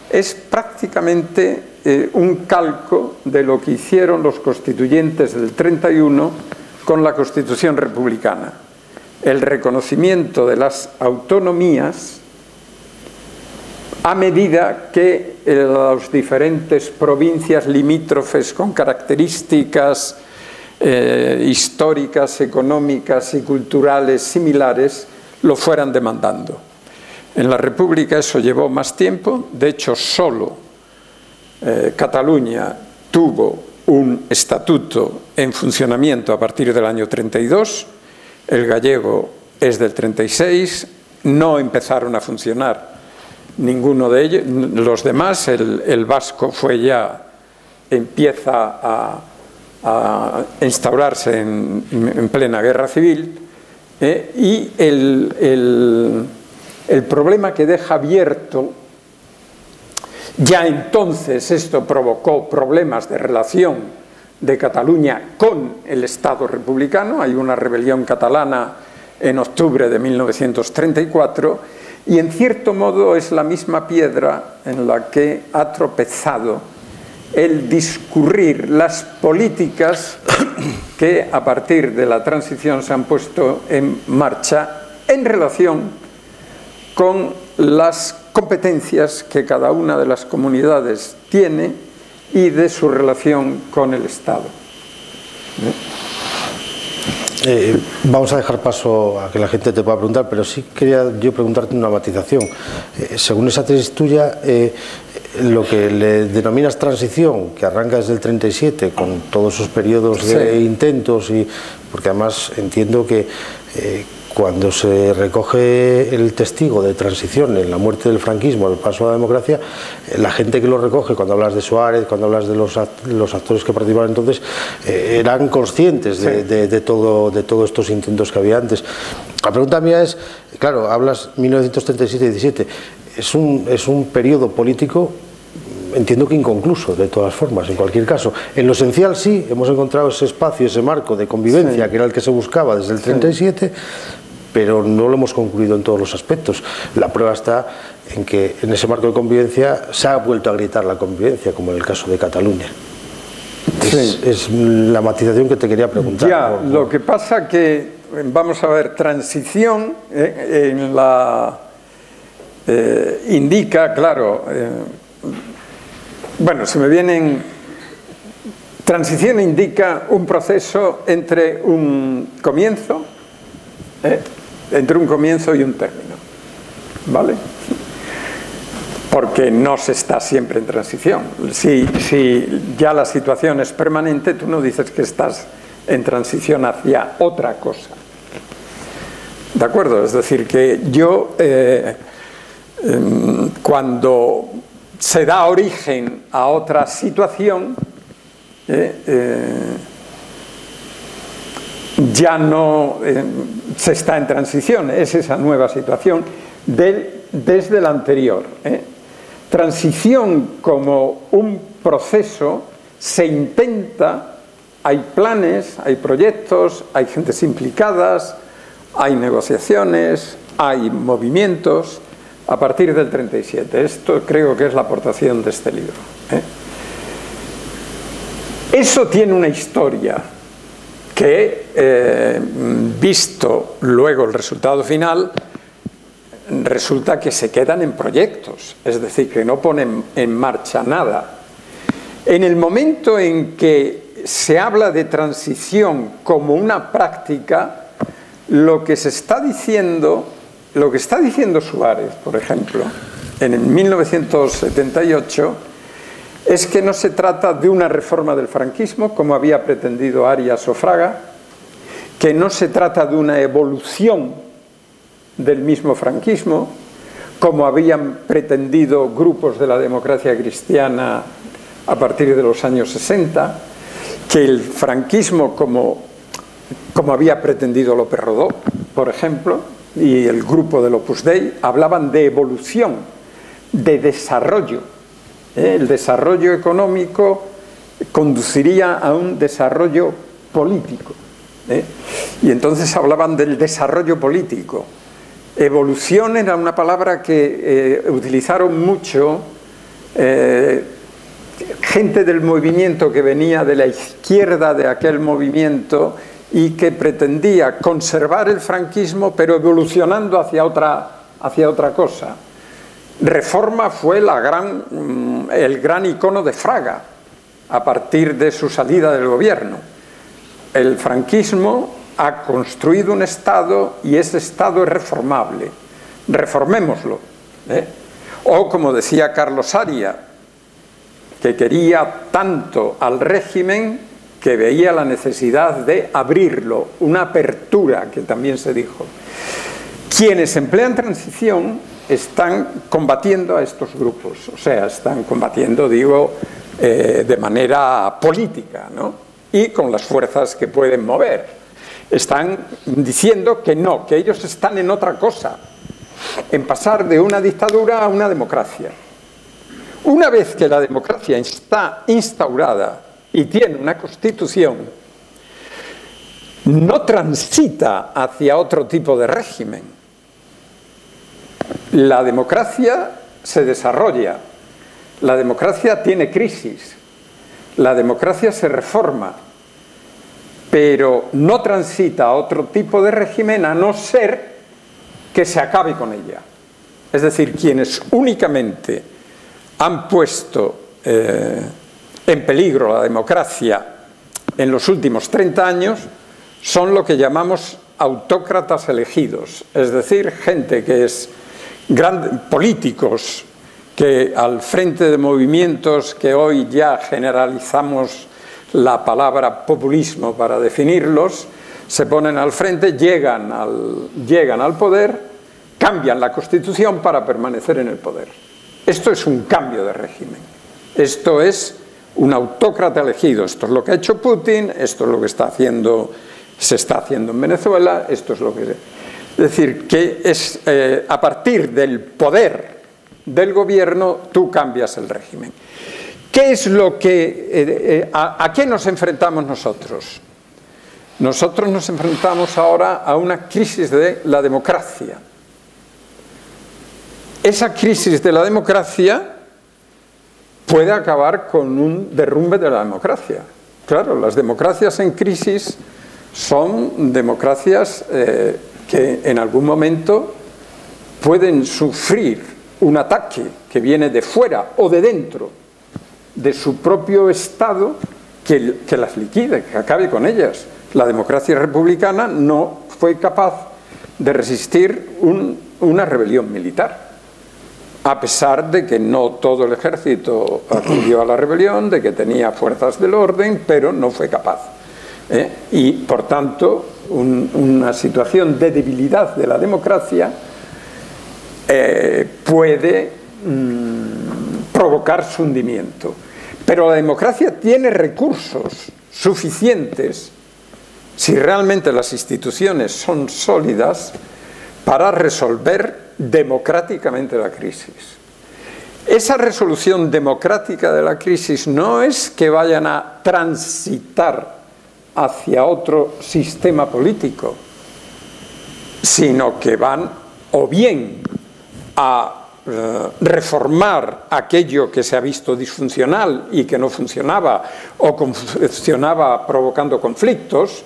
es prácticamente un calco de lo que hicieron los constituyentes del 31 con la Constitución republicana. El reconocimiento de las autonomías a medida que las diferentes provincias limítrofes con características históricas, económicas y culturales similares lo fueran demandando. En la República eso llevó más tiempo, de hecho solo Cataluña tuvo un estatuto en funcionamiento a partir del año 32, el gallego es del 36, no empezaron a funcionar ninguno de ellos, los demás, el vasco empieza a instaurarse en plena guerra civil, y el problema que deja abierto, ya entonces esto provocó problemas de relación de Cataluña con el Estado republicano, hay una rebelión catalana en octubre de 1934, y en cierto modo es la misma piedra en la que ha tropezado el discurrir las políticas que a partir de la transición se han puesto en marcha en relación con las competencias que cada una de las comunidades tiene y de su relación con el Estado. Vamos a dejar paso a que la gente te pueda preguntar, pero sí quería yo preguntarte una matización. Según esa tesis tuya, lo que le denominas transición, que arranca desde el 37, con todos esos periodos de intentos, y porque además entiendo que cuando se recoge el testigo de transición en la muerte del franquismo, el paso a la democracia, la gente que lo recoge, cuando hablas de Suárez, cuando hablas de los actores que participaban entonces, eran conscientes de todos estos intentos que había antes. La pregunta mía es, claro, hablas 1937-17, es un periodo político, entiendo que inconcluso, de todas formas, en cualquier caso. En lo esencial sí, hemos encontrado ese espacio, ese marco de convivencia, que era el que se buscaba desde el 37, pero no lo hemos concluido en todos los aspectos. La prueba está en que en ese marco de convivencia se ha vuelto a gritar la convivencia, como en el caso de Cataluña. Es la matización que te quería preguntar. Lo que pasa que, vamos a ver, transición indica, claro, bueno, se me vienen... Transición indica un proceso entre un comienzo y un término, ¿vale? Porque no se está siempre en transición. Si ya la situación es permanente, tú no dices que estás en transición hacia otra cosa. ¿De acuerdo? Es decir, que yo, cuando se da origen a otra situación, ya no se está en transición, es esa nueva situación desde la anterior. Transición como un proceso se intenta, hay planes, hay proyectos, hay gentes implicadas, hay negociaciones, hay movimientos a partir del 37. Esto creo que es la aportación de este libro. Eso tiene una historia que, visto luego el resultado final, resulta que se quedan en proyectos, es decir, que no ponen en marcha nada. En el momento en que se habla de transición como una práctica, lo que se está diciendo, lo que está diciendo Suárez, por ejemplo, en 1978, es que no se trata de una reforma del franquismo, como había pretendido Arias o Fraga, que no se trata de una evolución del mismo franquismo, como habían pretendido grupos de la democracia cristiana a partir de los años 60, que el franquismo, como había pretendido López Rodó, por ejemplo, y el grupo del Opus Dei, hablaban de evolución, de desarrollo. El desarrollo económico conduciría a un desarrollo político. Y entonces hablaban del desarrollo político. Evolución era una palabra que utilizaron mucho gente del movimiento que venía de la izquierda de aquel movimiento y que pretendía conservar el franquismo pero evolucionando hacia otra cosa. Reforma fue el gran icono de Fraga a partir de su salida del gobierno. El franquismo ha construido un Estado y ese Estado es reformable. Reformémoslo. O como decía Carlos Aria, que quería tanto al régimen que veía la necesidad de abrirlo, una apertura que también se dijo. Quienes emplean transición están combatiendo a estos grupos, o sea, están combatiendo, digo, de manera política, ¿no? Y con las fuerzas que pueden mover. Están diciendo que no, que ellos están en otra cosa, en pasar de una dictadura a una democracia. Una vez que la democracia está instaurada y tiene una constitución, no transita hacia otro tipo de régimen. La democracia se desarrolla, la democracia tiene crisis, la democracia se reforma, pero no transita a otro tipo de régimen a no ser que se acabe con ella. Es decir, quienes únicamente han puesto en peligro la democracia en los últimos 30 años son lo que llamamos autócratas elegidos, es decir, gente que es políticos que al frente de movimientos que hoy ya generalizamos la palabra populismo para definirlos, se ponen al frente, llegan al poder, cambian la Constitución para permanecer en el poder. Esto es un cambio de régimen, esto es un autócrata elegido, esto es lo que ha hecho Putin, esto es lo que se está haciendo en Venezuela, esto es lo que... Es decir, que es a partir del poder del gobierno tú cambias el régimen. ¿Qué es lo que... ¿A qué nos enfrentamos nosotros? Nosotros nos enfrentamos ahora a una crisis de la democracia. Esa crisis de la democracia puede acabar con un derrumbe de la democracia. Claro, las democracias en crisis son democracias que en algún momento pueden sufrir un ataque que viene de fuera o de dentro de su propio Estado que las liquide, que acabe con ellas. La democracia republicana no fue capaz de resistir una rebelión militar, a pesar de que no todo el ejército acudió a la rebelión, de que tenía fuerzas del orden, pero no fue capaz. Y, por tanto, una situación de debilidad de la democracia puede provocar su hundimiento. Pero la democracia tiene recursos suficientes, si realmente las instituciones son sólidas, para resolver democráticamente la crisis. Esa resolución democrática de la crisis no es que vayan a transitar hacia otro sistema político. sino que van o bien a reformar aquello que se ha visto disfuncional y que no funcionaba o funcionaba provocando conflictos,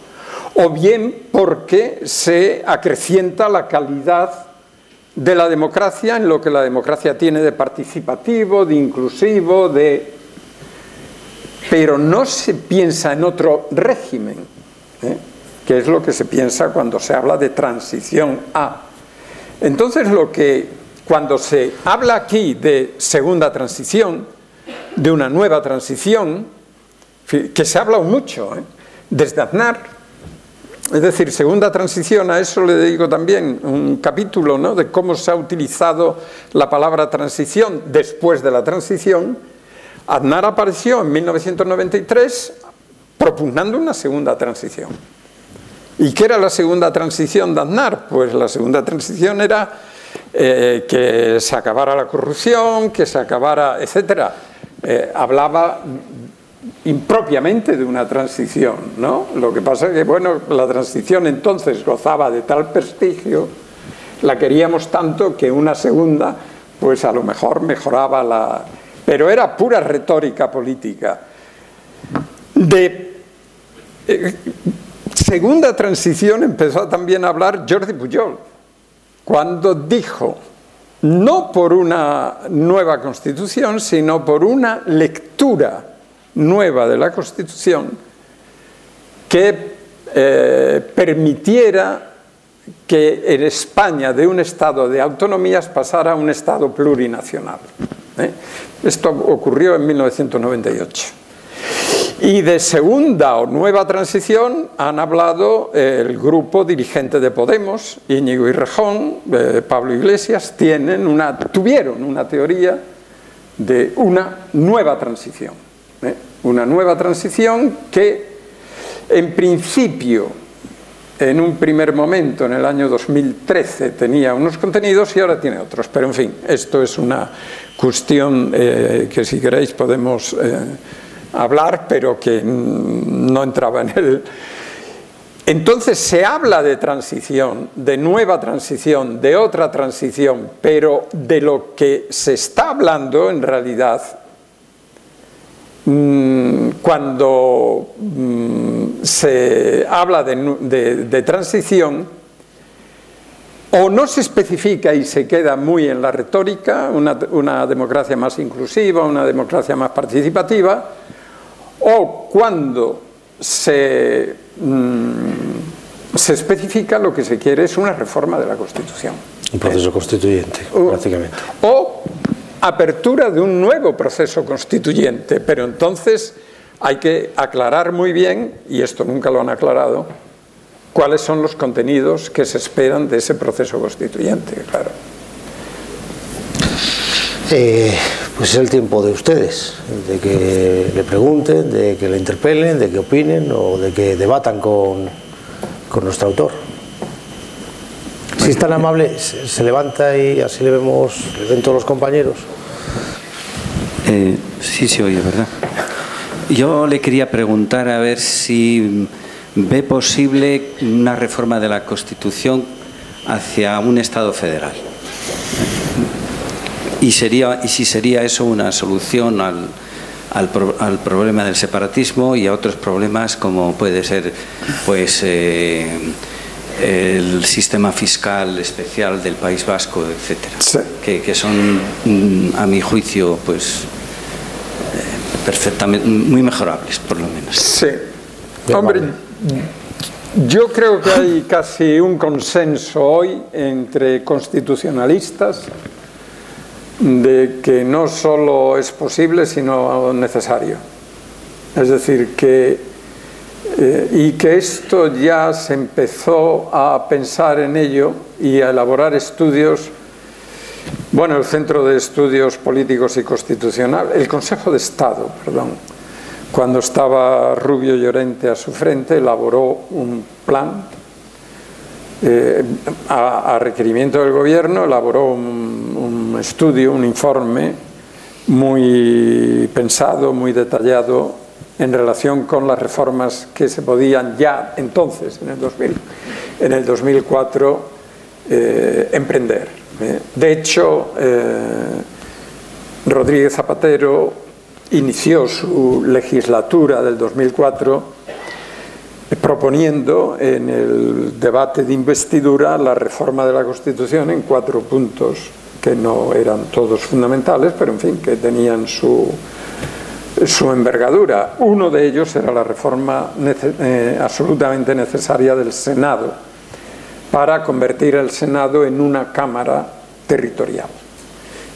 o bien porque se acrecienta la calidad de la democracia en lo que la democracia tiene de participativo, de inclusivo, pero no se piensa en otro régimen, que es lo que se piensa cuando se habla de transición a. Entonces, cuando se habla aquí de segunda transición, de una nueva transición, que se ha hablado mucho, desde Aznar. Es decir, segunda transición, a eso le dedico también un capítulo, ¿no?, de cómo se ha utilizado la palabra transición después de la transición. Aznar apareció en 1993 propugnando una segunda transición. ¿Y qué era la segunda transición de Aznar? Pues la segunda transición era que se acabara la corrupción, que se acabara, etcétera. Hablaba impropiamente de una transición, ¿no? Lo que pasa es que, bueno, la transición entonces gozaba de tal prestigio, la queríamos tanto que una segunda, pues a lo mejor mejoraba la... Pero era pura retórica política. De segunda transición empezó también a hablar Jordi Pujol, cuando dijo, no por una nueva Constitución, sino por una lectura nueva de la Constitución que permitiera que en España de un estado de autonomías pasara a un estado plurinacional. Esto ocurrió en 1998. Y de segunda o nueva transición han hablado el grupo dirigente de Podemos, Íñigo Errejón, Pablo Iglesias, tuvieron una teoría de una nueva transición. Una nueva transición que, en principio, en un primer momento, en el año 2013, tenía unos contenidos y ahora tiene otros. Pero, en fin, esto es una cuestión que, si queréis, podemos hablar, pero que no entraba en el... Entonces, se habla de transición, de nueva transición, de otra transición, pero de lo que se está hablando, en realidad, cuando se habla de transición, o no se especifica y se queda muy en la retórica, una democracia más inclusiva, una democracia más participativa, o cuando se especifica, lo que se quiere es una reforma de la Constitución. Un proceso constituyente, prácticamente. O apertura de un nuevo proceso constituyente, pero entonces hay que aclarar muy bien, y esto nunca lo han aclarado, cuáles son los contenidos que se esperan de ese proceso constituyente, claro. Pues es el tiempo de ustedes, de que le pregunten, de que le interpelen, de que opinen o de que debatan con nuestro autor. Si es tan amable, se levanta y así le ven todos los compañeros. Sí se oye, ¿verdad? Yo le quería preguntar a ver si ve posible una reforma de la Constitución hacia un Estado federal. Y si sería eso una solución al problema del separatismo y a otros problemas como puede ser, pues, el sistema fiscal especial del País Vasco, etcétera, sí, que son, a mi juicio, pues perfectamente, muy mejorables, por lo menos. Sí. Hombre, yo creo que hay casi un consenso hoy entre constitucionalistas de que no solo es posible, sino necesario. Es decir, y que esto ya se empezó a pensar en ello y a elaborar estudios. Bueno, el Centro de Estudios Políticos y Constitucionales, el Consejo de Estado, perdón, cuando estaba Rubio Llorente a su frente, elaboró un plan a requerimiento del gobierno, elaboró un estudio, un informe muy pensado, muy detallado en relación con las reformas que se podían ya entonces, en el 2004, emprender. De hecho, Rodríguez Zapatero inició su legislatura del 2004 proponiendo en el debate de investidura la reforma de la Constitución en 4 puntos que no eran todos fundamentales, pero en fin, que tenían su envergadura. Uno de ellos era la reforma absolutamente necesaria del Senado para convertir el Senado en una Cámara territorial.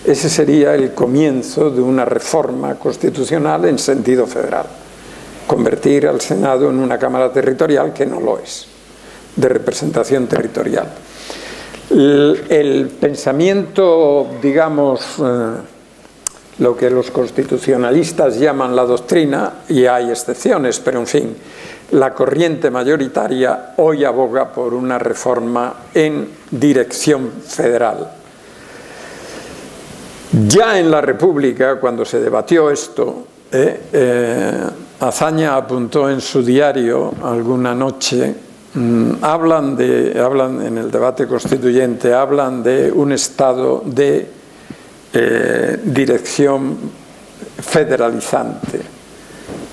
Ese sería el comienzo de una reforma constitucional en sentido federal. Convertir al Senado en una Cámara territorial que no lo es, de representación territorial. El pensamiento, digamos, lo que los constitucionalistas llaman la doctrina, y hay excepciones, pero en fin, la corriente mayoritaria hoy aboga por una reforma en dirección federal. Ya en la República, cuando se debatió esto, Azaña apuntó en su diario alguna noche, hablan en el debate constituyente, hablan de un estado de dirección federalizante.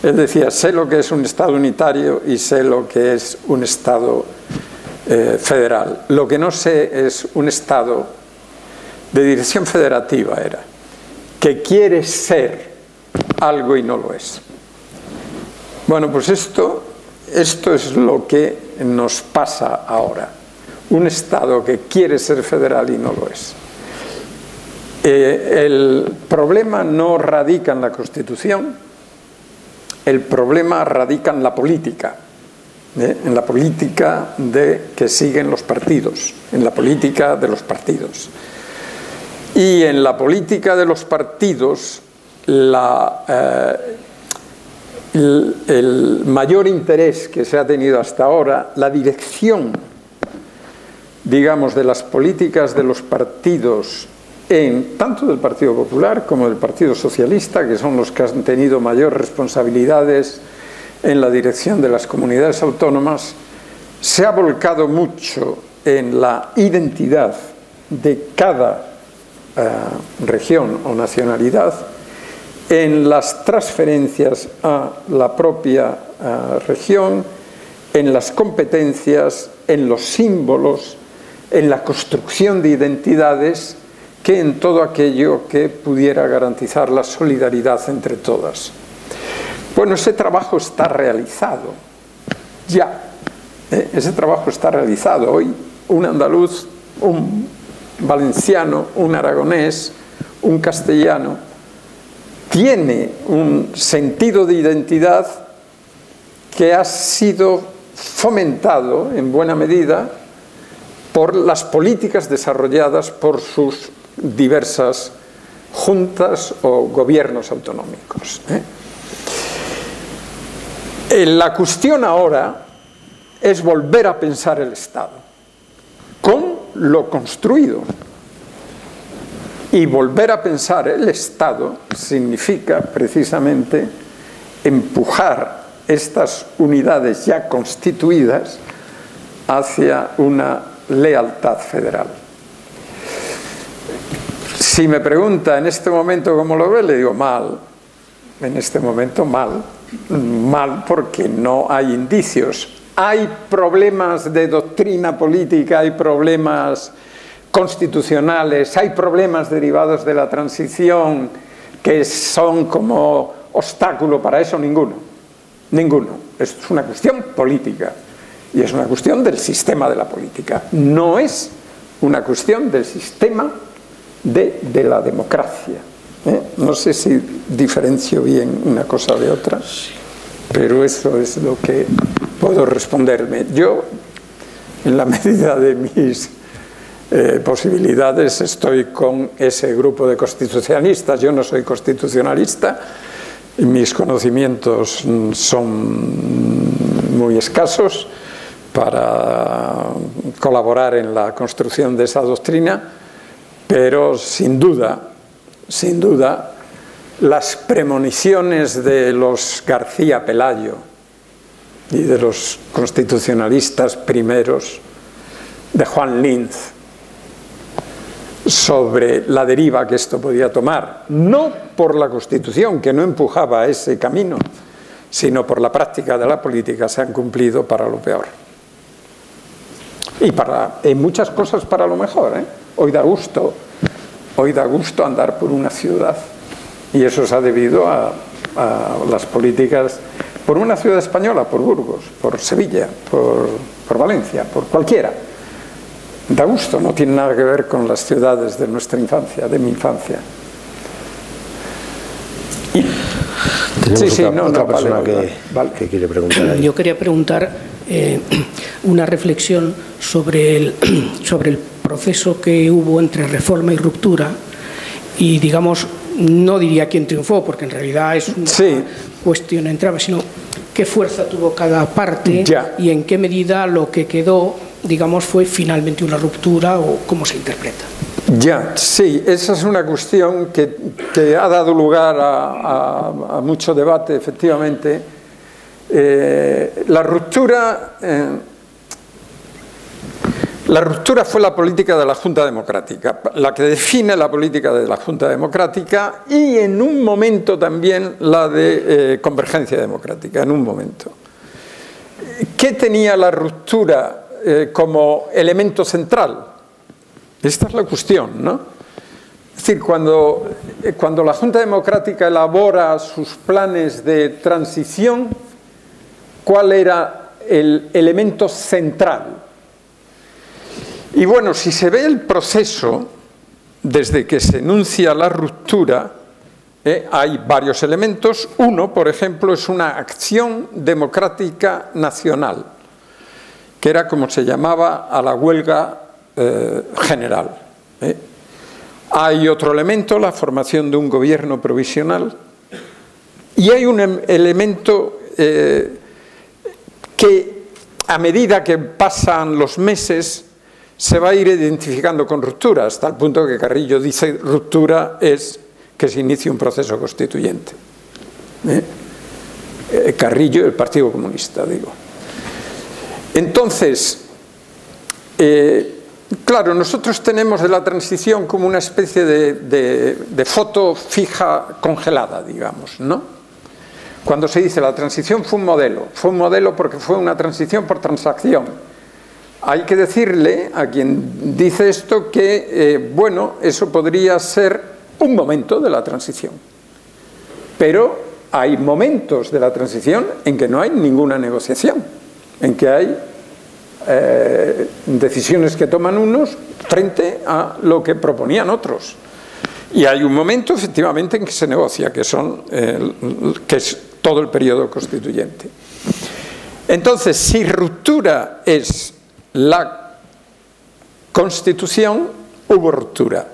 Él decía, sé lo que es un estado unitario y sé lo que es un estado federal. Lo que no sé es un estado de dirección federativa, que quiere ser algo y no lo es. Bueno, pues esto es lo que nos pasa ahora. Un Estado que quiere ser federal y no lo es. El problema no radica en la Constitución, el problema radica en la política que siguen los partidos, en la política de los partidos. Y en la política de los partidos, el mayor interés que se ha tenido hasta ahora, la dirección, digamos, de las políticas de los partidos, tanto del Partido Popular como del Partido Socialista, que son los que han tenido mayor responsabilidades en la dirección de las comunidades autónomas, se ha volcado mucho en la identidad de cada región o nacionalidad, en las transferencias a la propia región, en las competencias, en los símbolos, en la construcción de identidades, que en todo aquello que pudiera garantizar la solidaridad entre todas. Bueno, ese trabajo está realizado, ya, ese trabajo está realizado. Hoy un andaluz, un valenciano, un aragonés, un castellano, tiene un sentido de identidad que ha sido fomentado en buena medida por las políticas desarrolladas por sus diversas juntas o gobiernos autonómicos. La cuestión ahora es volver a pensar el Estado con lo construido. Y volver a pensar el Estado significa precisamente empujar estas unidades ya constituidas hacia una lealtad federal. Si me pregunta en este momento cómo lo ve, le digo mal. En este momento mal. Mal porque no hay indicios. Hay problemas de doctrina política, hay problemas constitucionales, hay problemas derivados de la transición que son como obstáculo para eso. Ninguno. Es una cuestión política y es una cuestión del sistema de la política. No es una cuestión del sistema de la democracia. No sé si diferencio bien una cosa de otra, pero eso es lo que puedo responderme. Yo, en la medida de mis posibilidades, estoy con ese grupo de constitucionalistas. Yo no soy constitucionalista, mis conocimientos son muy escasos para colaborar en la construcción de esa doctrina, pero sin duda, las premoniciones de los García Pelayo y de los constitucionalistas primeros, de Juan Linz, sobre la deriva que esto podía tomar, no por la Constitución, que no empujaba a ese camino, sino por la práctica de la política, se han cumplido para lo peor. Y en muchas cosas para lo mejor, ¿eh? Hoy da gusto andar por una ciudad, y eso se ha debido a las políticas, por una ciudad española, por Burgos, por Sevilla, por Valencia, por cualquiera. Da gusto, no tiene nada que ver con las ciudades de nuestra infancia, de mi infancia. Tenemos otra persona que quiere preguntar ahí. Yo quería preguntar una reflexión sobre el proceso que hubo entre reforma y ruptura, y digamos, no diría quién triunfó, porque en realidad es una cuestión entraba, sino qué fuerza tuvo cada parte y en qué medida lo que quedó, digamos, fue finalmente una ruptura, o cómo se interpreta. Sí, esa es una cuestión que ha dado lugar a mucho debate, efectivamente. La ruptura fue la política de la Junta Democrática, la que define la política de la Junta Democrática, y en un momento también la de Convergencia Democrática, en un momento. ¿Qué tenía la ruptura como elemento central? Esta es la cuestión, ¿no? Es decir, cuando la Junta Democrática elabora sus planes de transición, ¿cuál era el elemento central? Y bueno, si se ve el proceso, desde que se enuncia la ruptura, hay varios elementos. Uno, por ejemplo, es una acción democrática nacional, que era como se llamaba a la huelga general. Hay otro elemento, la formación de un gobierno provisional, y hay un elemento que a medida que pasan los meses se va a ir identificando con ruptura, hasta el punto que Carrillo dice ruptura es que se inicie un proceso constituyente. Carrillo, el Partido Comunista, digo. Entonces, claro, nosotros tenemos de la transición como una especie de foto fija congelada, digamos, ¿no? Cuando se dice la transición fue un modelo porque fue una transición por transacción. Hay que decirle a quien dice esto que, bueno, eso podría ser un momento de la transición. Pero hay momentos de la transición en que no hay ninguna negociación, en que hay decisiones que toman unos frente a lo que proponían otros. Y hay un momento, efectivamente, en que se negocia, que es todo el periodo constituyente. Entonces, si ruptura es la Constitución, hubo ruptura.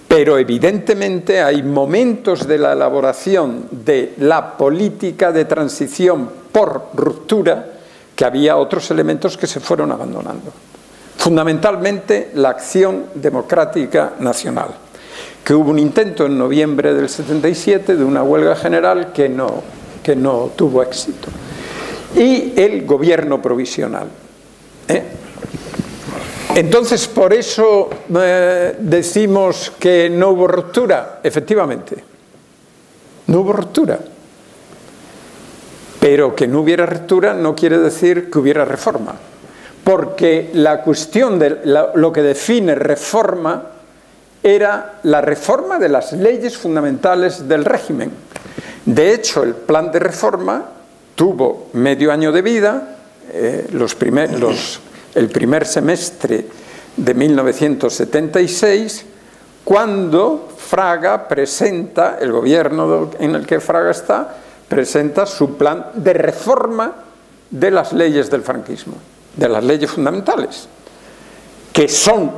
Pero evidentemente hay momentos de la elaboración de la política de transición por ruptura que había otros elementos que se fueron abandonando. Fundamentalmente la acción democrática nacional, que hubo un intento en noviembre del 77 de una huelga general que no tuvo éxito. Y el gobierno provisional. Entonces, por eso decimos que no hubo ruptura. Efectivamente, no hubo ruptura. Pero que no hubiera ruptura no quiere decir que hubiera reforma. Porque la cuestión de lo que define reforma era la reforma de las leyes fundamentales del régimen. De hecho, el plan de reforma tuvo medio año de vida, el primer semestre de 1976, cuando Fraga presenta, el gobierno en el que Fraga está, presenta su plan de reforma de las leyes del franquismo, de las leyes fundamentales, que son,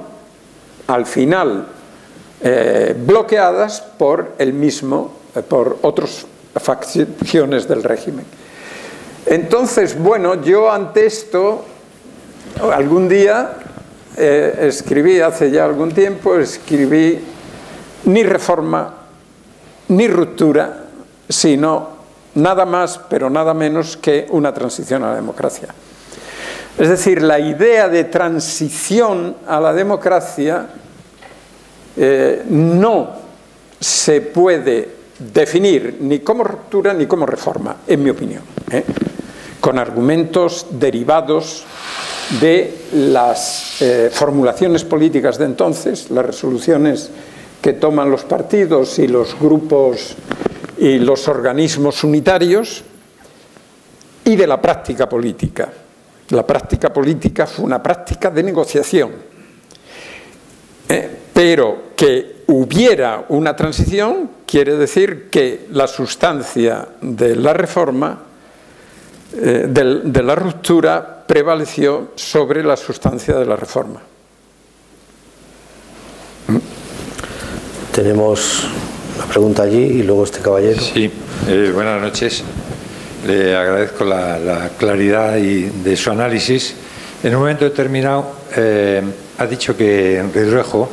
al final, bloqueadas por por otras facciones del régimen. Entonces, bueno, yo ante esto, algún día escribí, hace ya algún tiempo, escribí ni reforma, ni ruptura, sino nada más, pero nada menos que una transición a la democracia. Es decir, la idea de transición a la democracia no se puede definir ni como ruptura ni como reforma, en mi opinión, con argumentos derivados de las formulaciones políticas de entonces, las resoluciones que toman los partidos y los grupos y los organismos unitarios, y de la práctica política. La práctica política fue una práctica de negociación, pero que hubiera una transición quiere decir que la sustancia de la reforma, de la ruptura, prevaleció sobre la sustancia de la reforma. Tenemos una pregunta allí y luego este caballero. Sí, buenas noches. Le agradezco la claridad de su análisis. En un momento determinado ha dicho que Ridruejo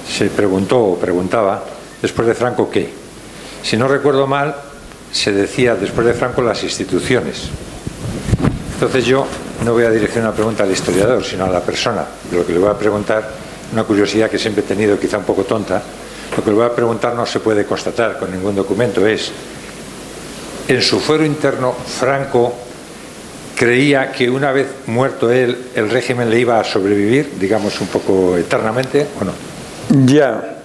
se preguntaba después de Franco qué. Si no recuerdo mal, se decía después de Franco las instituciones. Entonces yo no voy a dirigir una pregunta al historiador, sino a la persona. Lo que le voy a preguntar, una curiosidad que siempre he tenido, quizá un poco tonta, lo que le voy a preguntar no se puede constatar con ningún documento, es: en su fuero interno, Franco creía que una vez muerto él, el régimen le iba a sobrevivir, digamos, un poco eternamente, ¿o no? Ya.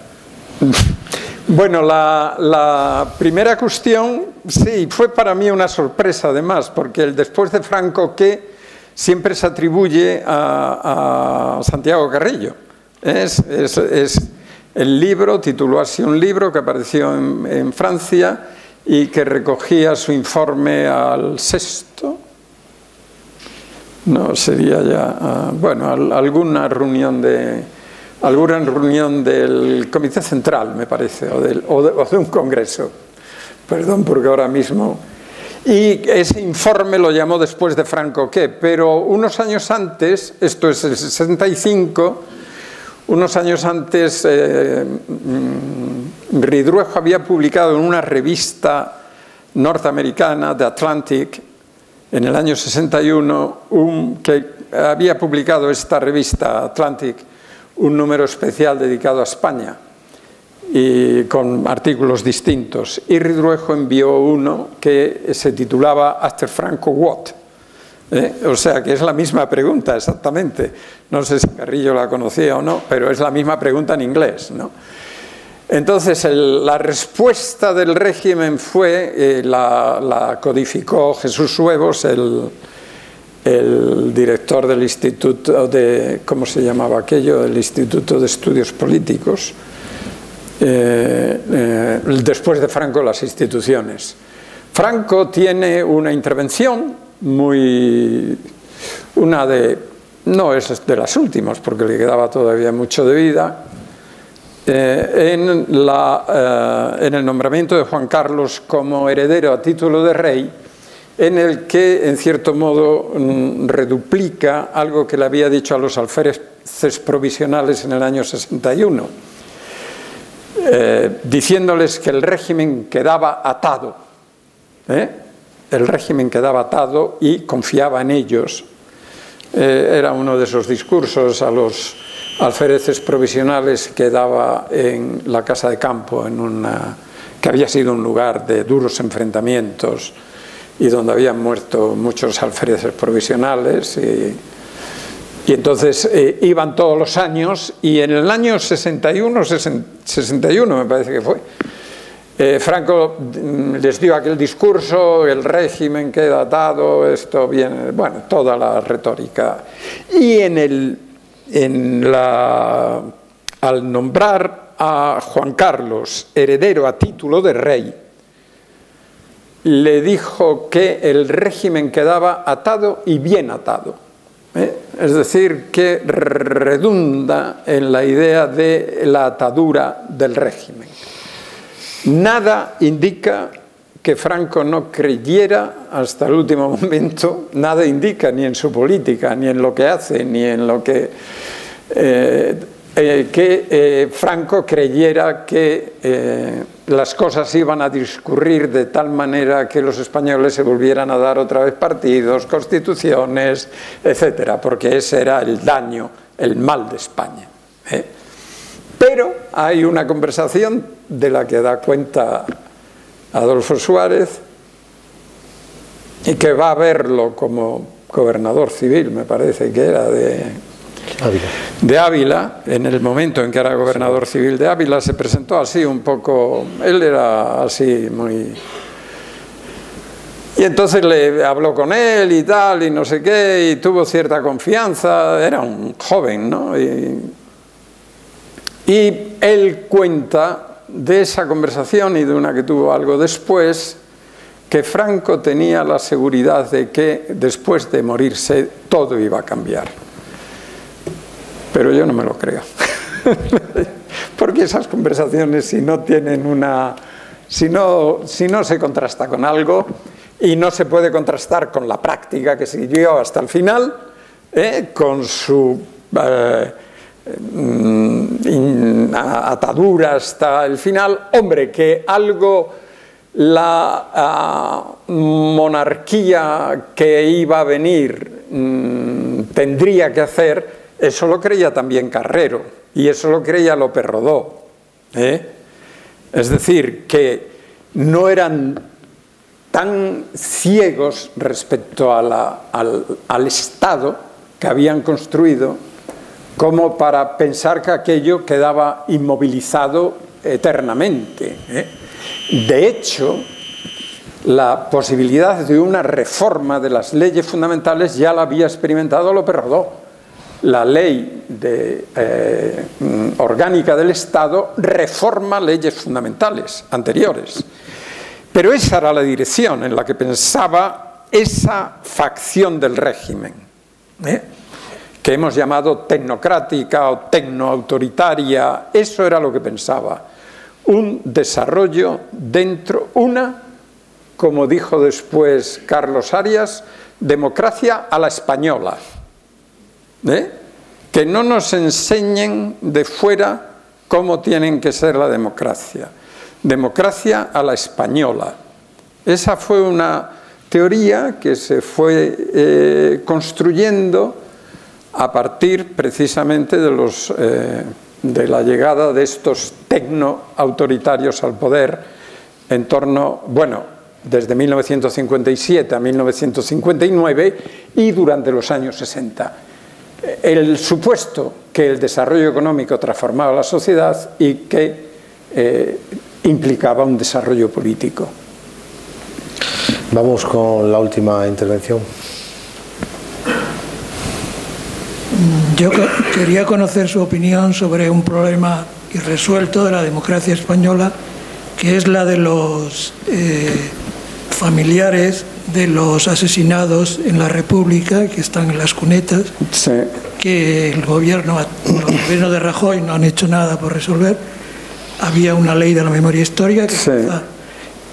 Bueno, la primera cuestión, sí, fue para mí una sorpresa además, porque el después de Franco que siempre se atribuye a Santiago Carrillo. Es el libro, tituló así un libro que apareció en Francia y que recogía su informe al sexto, no, sería ya, bueno, alguna reunión del Comité Central, me parece, o de un congreso, perdón, porque ahora mismo, y ese informe lo llamó después de Franco qué, pero unos años antes, esto es el 65, unos años antes Ridruejo había publicado en una revista norteamericana, The Atlantic, en el año 61, que había publicado esta revista Atlantic un número especial dedicado a España y con artículos distintos, y Ridruejo envió uno que se titulaba After Franco What? O sea que es la misma pregunta exactamente, no sé si Carrillo la conocía o no, pero es la misma pregunta en inglés, ¿no? Entonces la respuesta del régimen fue, la codificó Jesús Huevos, el director del Instituto de, ¿cómo se llamaba aquello? El Instituto de Estudios Políticos, después de Franco las instituciones. Franco tiene una intervención no es de las últimas porque le quedaba todavía mucho de vida, en el nombramiento de Juan Carlos como heredero a título de rey, en el que, en cierto modo, reduplica algo que le había dicho a los alféreces provisionales en el año 61, diciéndoles que el régimen quedaba atado, el régimen quedaba atado y confiaba en ellos. Era uno de esos discursos a los alféreces provisionales que daba en la Casa de Campo, que había sido un lugar de duros enfrentamientos y donde habían muerto muchos alféreces provisionales, y entonces iban todos los años, y en el año 61 me parece que fue, Franco les dio aquel discurso, el régimen queda atado, esto viene, bueno, toda la retórica, y al nombrar a Juan Carlos heredero a título de rey, le dijo que el régimen quedaba atado y bien atado. Es decir, que redunda en la idea de la atadura del régimen. Nada indica que Franco no creyera hasta el último momento, nada indica ni en su política, ni en lo que hace, ni en lo que Franco creyera que las cosas iban a discurrir de tal manera que los españoles se volvieran a dar otra vez partidos, constituciones, etcétera, porque ese era el daño, el mal de España. Pero hay una conversación de la que da cuenta Adolfo Suárez y que va a verlo como gobernador civil, me parece que era de Ávila, en el momento en que era gobernador civil de Ávila, se presentó así un poco, él era así muy... Y entonces le habló con él y tal, y no sé qué, y tuvo cierta confianza, era un joven, ¿no? Y él cuenta de esa conversación y de una que tuvo algo después, que Franco tenía la seguridad de que después de morirse todo iba a cambiar. Pero yo no me lo creo. Porque esas conversaciones, si no tienen una... Si no se contrasta con algo, y no se puede contrastar con la práctica que siguió hasta el final, con su atadura hasta el final, hombre, que algo la monarquía que iba a venir tendría que hacer, eso lo creía también Carrero, y eso lo creía López Rodó. Es decir, que no eran tan ciegos respecto al Estado que habían construido como para pensar que aquello quedaba inmovilizado eternamente. De hecho, la posibilidad de una reforma de las leyes fundamentales ya la había experimentado López Rodó. La ley orgánica del Estado reforma leyes fundamentales anteriores. Pero esa era la dirección en la que pensaba esa facción del régimen, que hemos llamado tecnocrática o tecnoautoritaria. Eso era lo que pensaba. Un desarrollo dentro, como dijo después Carlos Arias, democracia a la española. Que no nos enseñen de fuera cómo tienen que ser la democracia. Democracia a la española. Esa fue una teoría que se fue construyendo a partir precisamente de la llegada de estos tecnoautoritarios al poder en torno, bueno, desde 1957 a 1959 y durante los años 60. El supuesto que el desarrollo económico transformaba la sociedad y que implicaba un desarrollo político. Vamos con la última intervención. Yo quería conocer su opinión sobre un problema irresuelto de la democracia española, que es la de los familiares de los asesinados en la República, que están en las cunetas, sí, que el gobierno de Rajoy no han hecho nada por resolver. Había una ley de la memoria histórica que sí.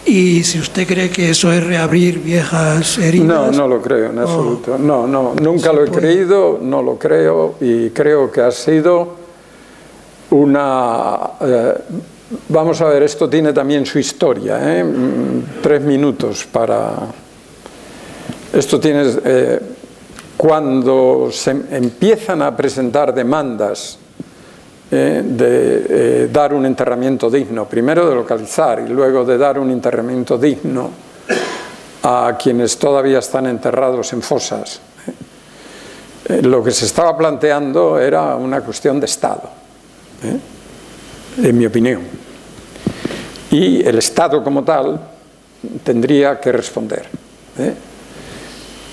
Y si usted cree que eso es reabrir viejas heridas... No lo creo en absoluto. No, nunca lo he creído, no lo creo, y creo que ha sido una... vamos a ver, esto tiene también su historia, 3 minutos para... Esto tiene... cuando se empiezan a presentar demandas de dar un enterramiento digno, primero de localizar y luego de dar un enterramiento digno a quienes todavía están enterrados en fosas, lo que se estaba planteando era una cuestión de Estado, en mi opinión. Y el Estado como tal tendría que responder.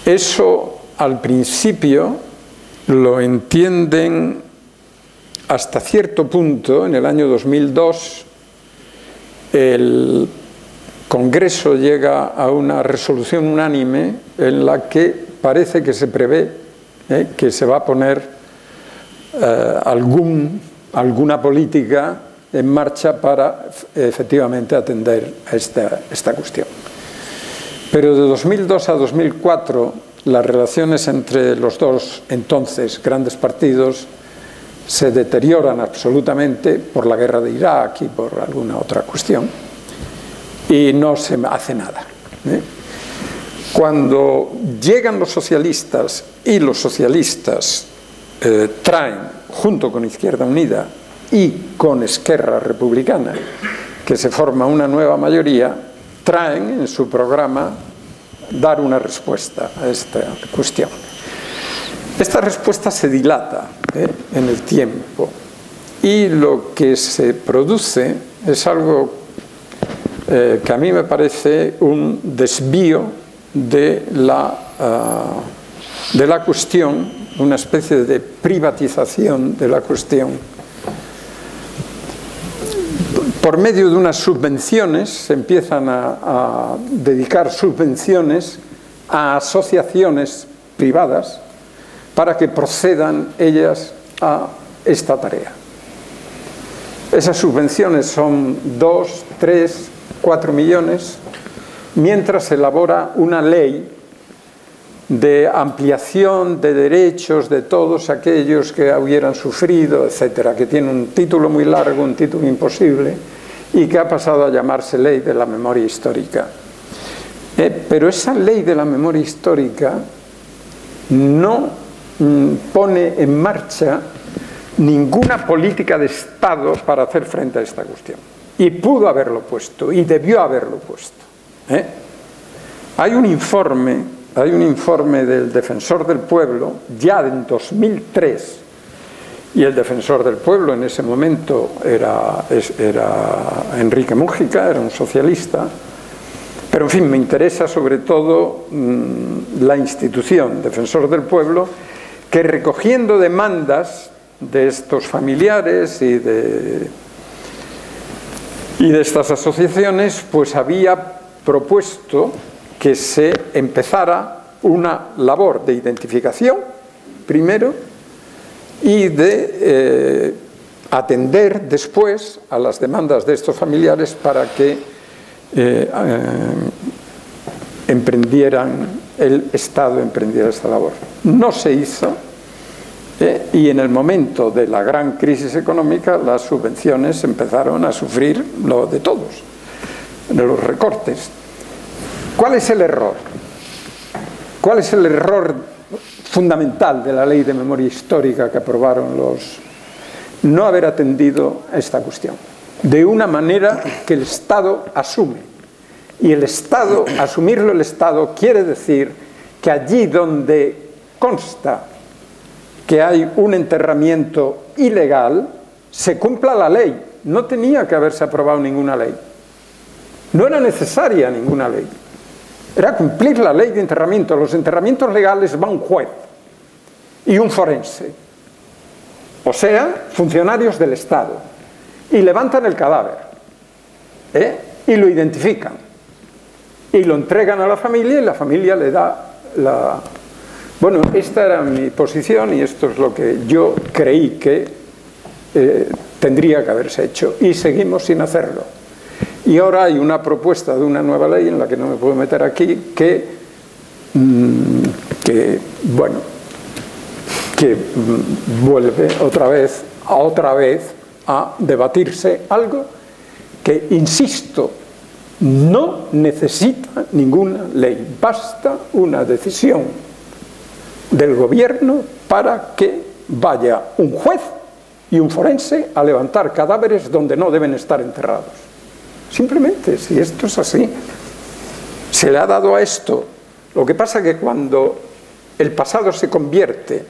Eso al principio lo entienden hasta cierto punto. En el año 2002 el Congreso llega a una resolución unánime en la que parece que se prevé que se va a poner alguna política en marcha para efectivamente atender a esta cuestión. Pero de 2002 a 2004 las relaciones entre los dos entonces grandes partidos se deterioran absolutamente por la guerra de Irak y por alguna otra cuestión, y no se hace nada. Cuando llegan los socialistas y los socialistas traen, junto con Izquierda Unida y con Esquerra Republicana, que se forma una nueva mayoría, traen en su programa dar una respuesta a esta cuestión. Esta respuesta se dilata en el tiempo y lo que se produce es algo que a mí me parece un desvío de la cuestión, una especie de privatización de la cuestión. Por medio de unas subvenciones se empiezan a dedicar subvenciones a asociaciones privadas para que procedan ellas a esta tarea. Esas subvenciones son 2, 3, 4 millones, mientras se elabora una ley de ampliación de derechos de todos aquellos que hubieran sufrido, etcétera, que tiene un título muy largo, un título imposible, y que ha pasado a llamarse Ley de la Memoria Histórica. Pero esa Ley de la Memoria Histórica no pone en marcha ninguna política de Estado para hacer frente a esta cuestión. Y pudo haberlo puesto, y debió haberlo puesto. Hay un informe del Defensor del Pueblo, ya en 2003, y el Defensor del Pueblo en ese momento era Enrique Mújica, era un socialista, pero en fin, me interesa sobre todo la institución Defensor del Pueblo, que recogiendo demandas de estos familiares y de estas asociaciones, pues había propuesto que se empezara una labor de identificación, primero, y de atender después a las demandas de estos familiares para que el Estado emprendiera esta labor. No se hizo, y en el momento de la gran crisis económica las subvenciones empezaron a sufrir lo de todos, de los recortes. ¿Cuál es el error? ¿Cuál es el error fundamental de la Ley de Memoria Histórica que aprobaron no haber atendido a esta cuestión de una manera que el Estado asume? Y asumirlo el Estado quiere decir que allí donde consta que hay un enterramiento ilegal, se cumpla la ley. No tenía que haberse aprobado ninguna ley. No era necesaria ninguna ley. Era cumplir la ley de enterramiento. Los enterramientos legales va un juez y un forense, o sea, funcionarios del Estado, y levantan el cadáver, y lo identifican, y lo entregan a la familia, y la familia le da la... Bueno, esta era mi posición y esto es lo que yo creí que tendría que haberse hecho, y seguimos sin hacerlo. Y ahora hay una propuesta de una nueva ley en la que no me puedo meter aquí, que vuelve otra vez a debatirse algo que, insisto, no necesita ninguna ley. Basta una decisión del gobierno para que vaya un juez y un forense a levantar cadáveres donde no deben estar enterrados. Simplemente, si esto es así, se le ha dado a esto. Lo que pasa es que cuando el pasado se convierte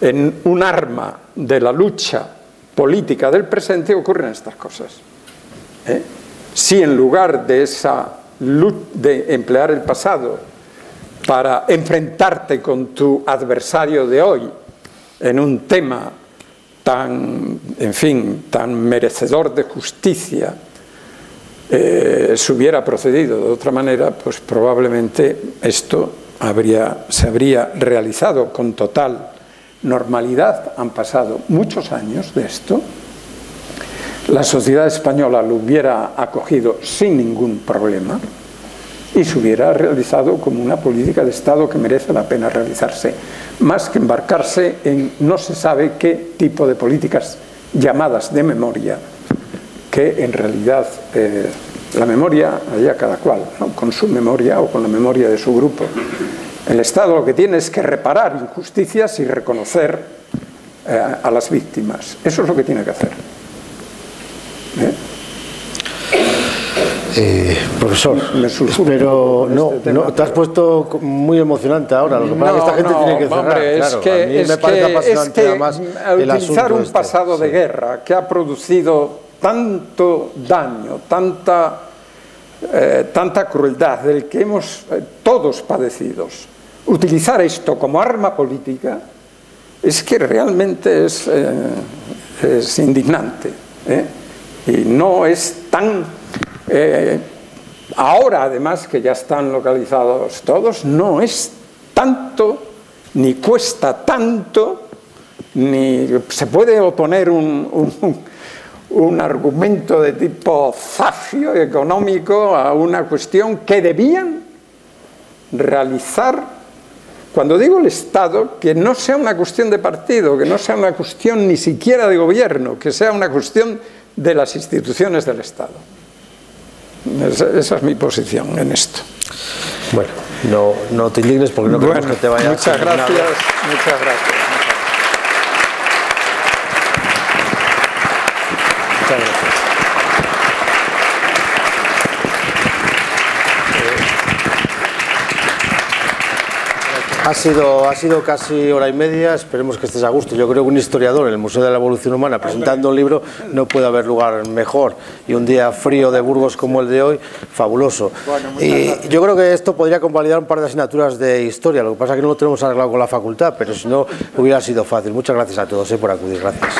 en un arma de la lucha política del presente, ocurren estas cosas. Si en lugar de emplear el pasado para enfrentarte con tu adversario de hoy en un tema tan merecedor de justicia, se hubiera procedido de otra manera, pues probablemente esto se habría realizado con total normalidad. Han pasado muchos años de esto, la sociedad española lo hubiera acogido sin ningún problema y se hubiera realizado como una política de Estado que merece la pena realizarse, más que embarcarse en no se sabe qué tipo de políticas llamadas de memoria, que en realidad la memoria, allá cada cual, ¿no?, con su memoria o con la memoria de su grupo. El Estado lo que tiene es que reparar injusticias y reconocer a las víctimas. Eso es lo que tiene que hacer. Profesor, pero no, te has puesto muy emocionante ahora. Lo que pasa es que esta gente tiene que cerrar. Hombre, claro, a mí me parece apasionante además el utilizar un asunto pasado de guerra que ha producido tanto daño, tanta crueldad del que hemos todos padecido, utilizar esto como arma política es que realmente es indignante, y no es tan... ahora, además, que ya están localizados todos, no es tanto, ni cuesta tanto, ni se puede oponer un argumento de tipo zafio económico a una cuestión que debían realizar, cuando digo el Estado, que no sea una cuestión de partido, que no sea una cuestión ni siquiera de gobierno, que sea una cuestión de las instituciones del Estado. Esa es mi posición en esto. Bueno, no te indignes porque no queremos que te vayas. Muchas gracias, muchas gracias. Muchas gracias. Ha sido casi hora y media, esperemos que estés a gusto. Yo creo que un historiador en el Museo de la Evolución Humana presentando un libro no puede haber lugar mejor. Y un día frío de Burgos como el de hoy, fabuloso. Y yo creo que esto podría convalidar un par de asignaturas de historia, lo que pasa es que no lo tenemos arreglado con la facultad, pero si no hubiera sido fácil. Muchas gracias a todos por acudir. Gracias.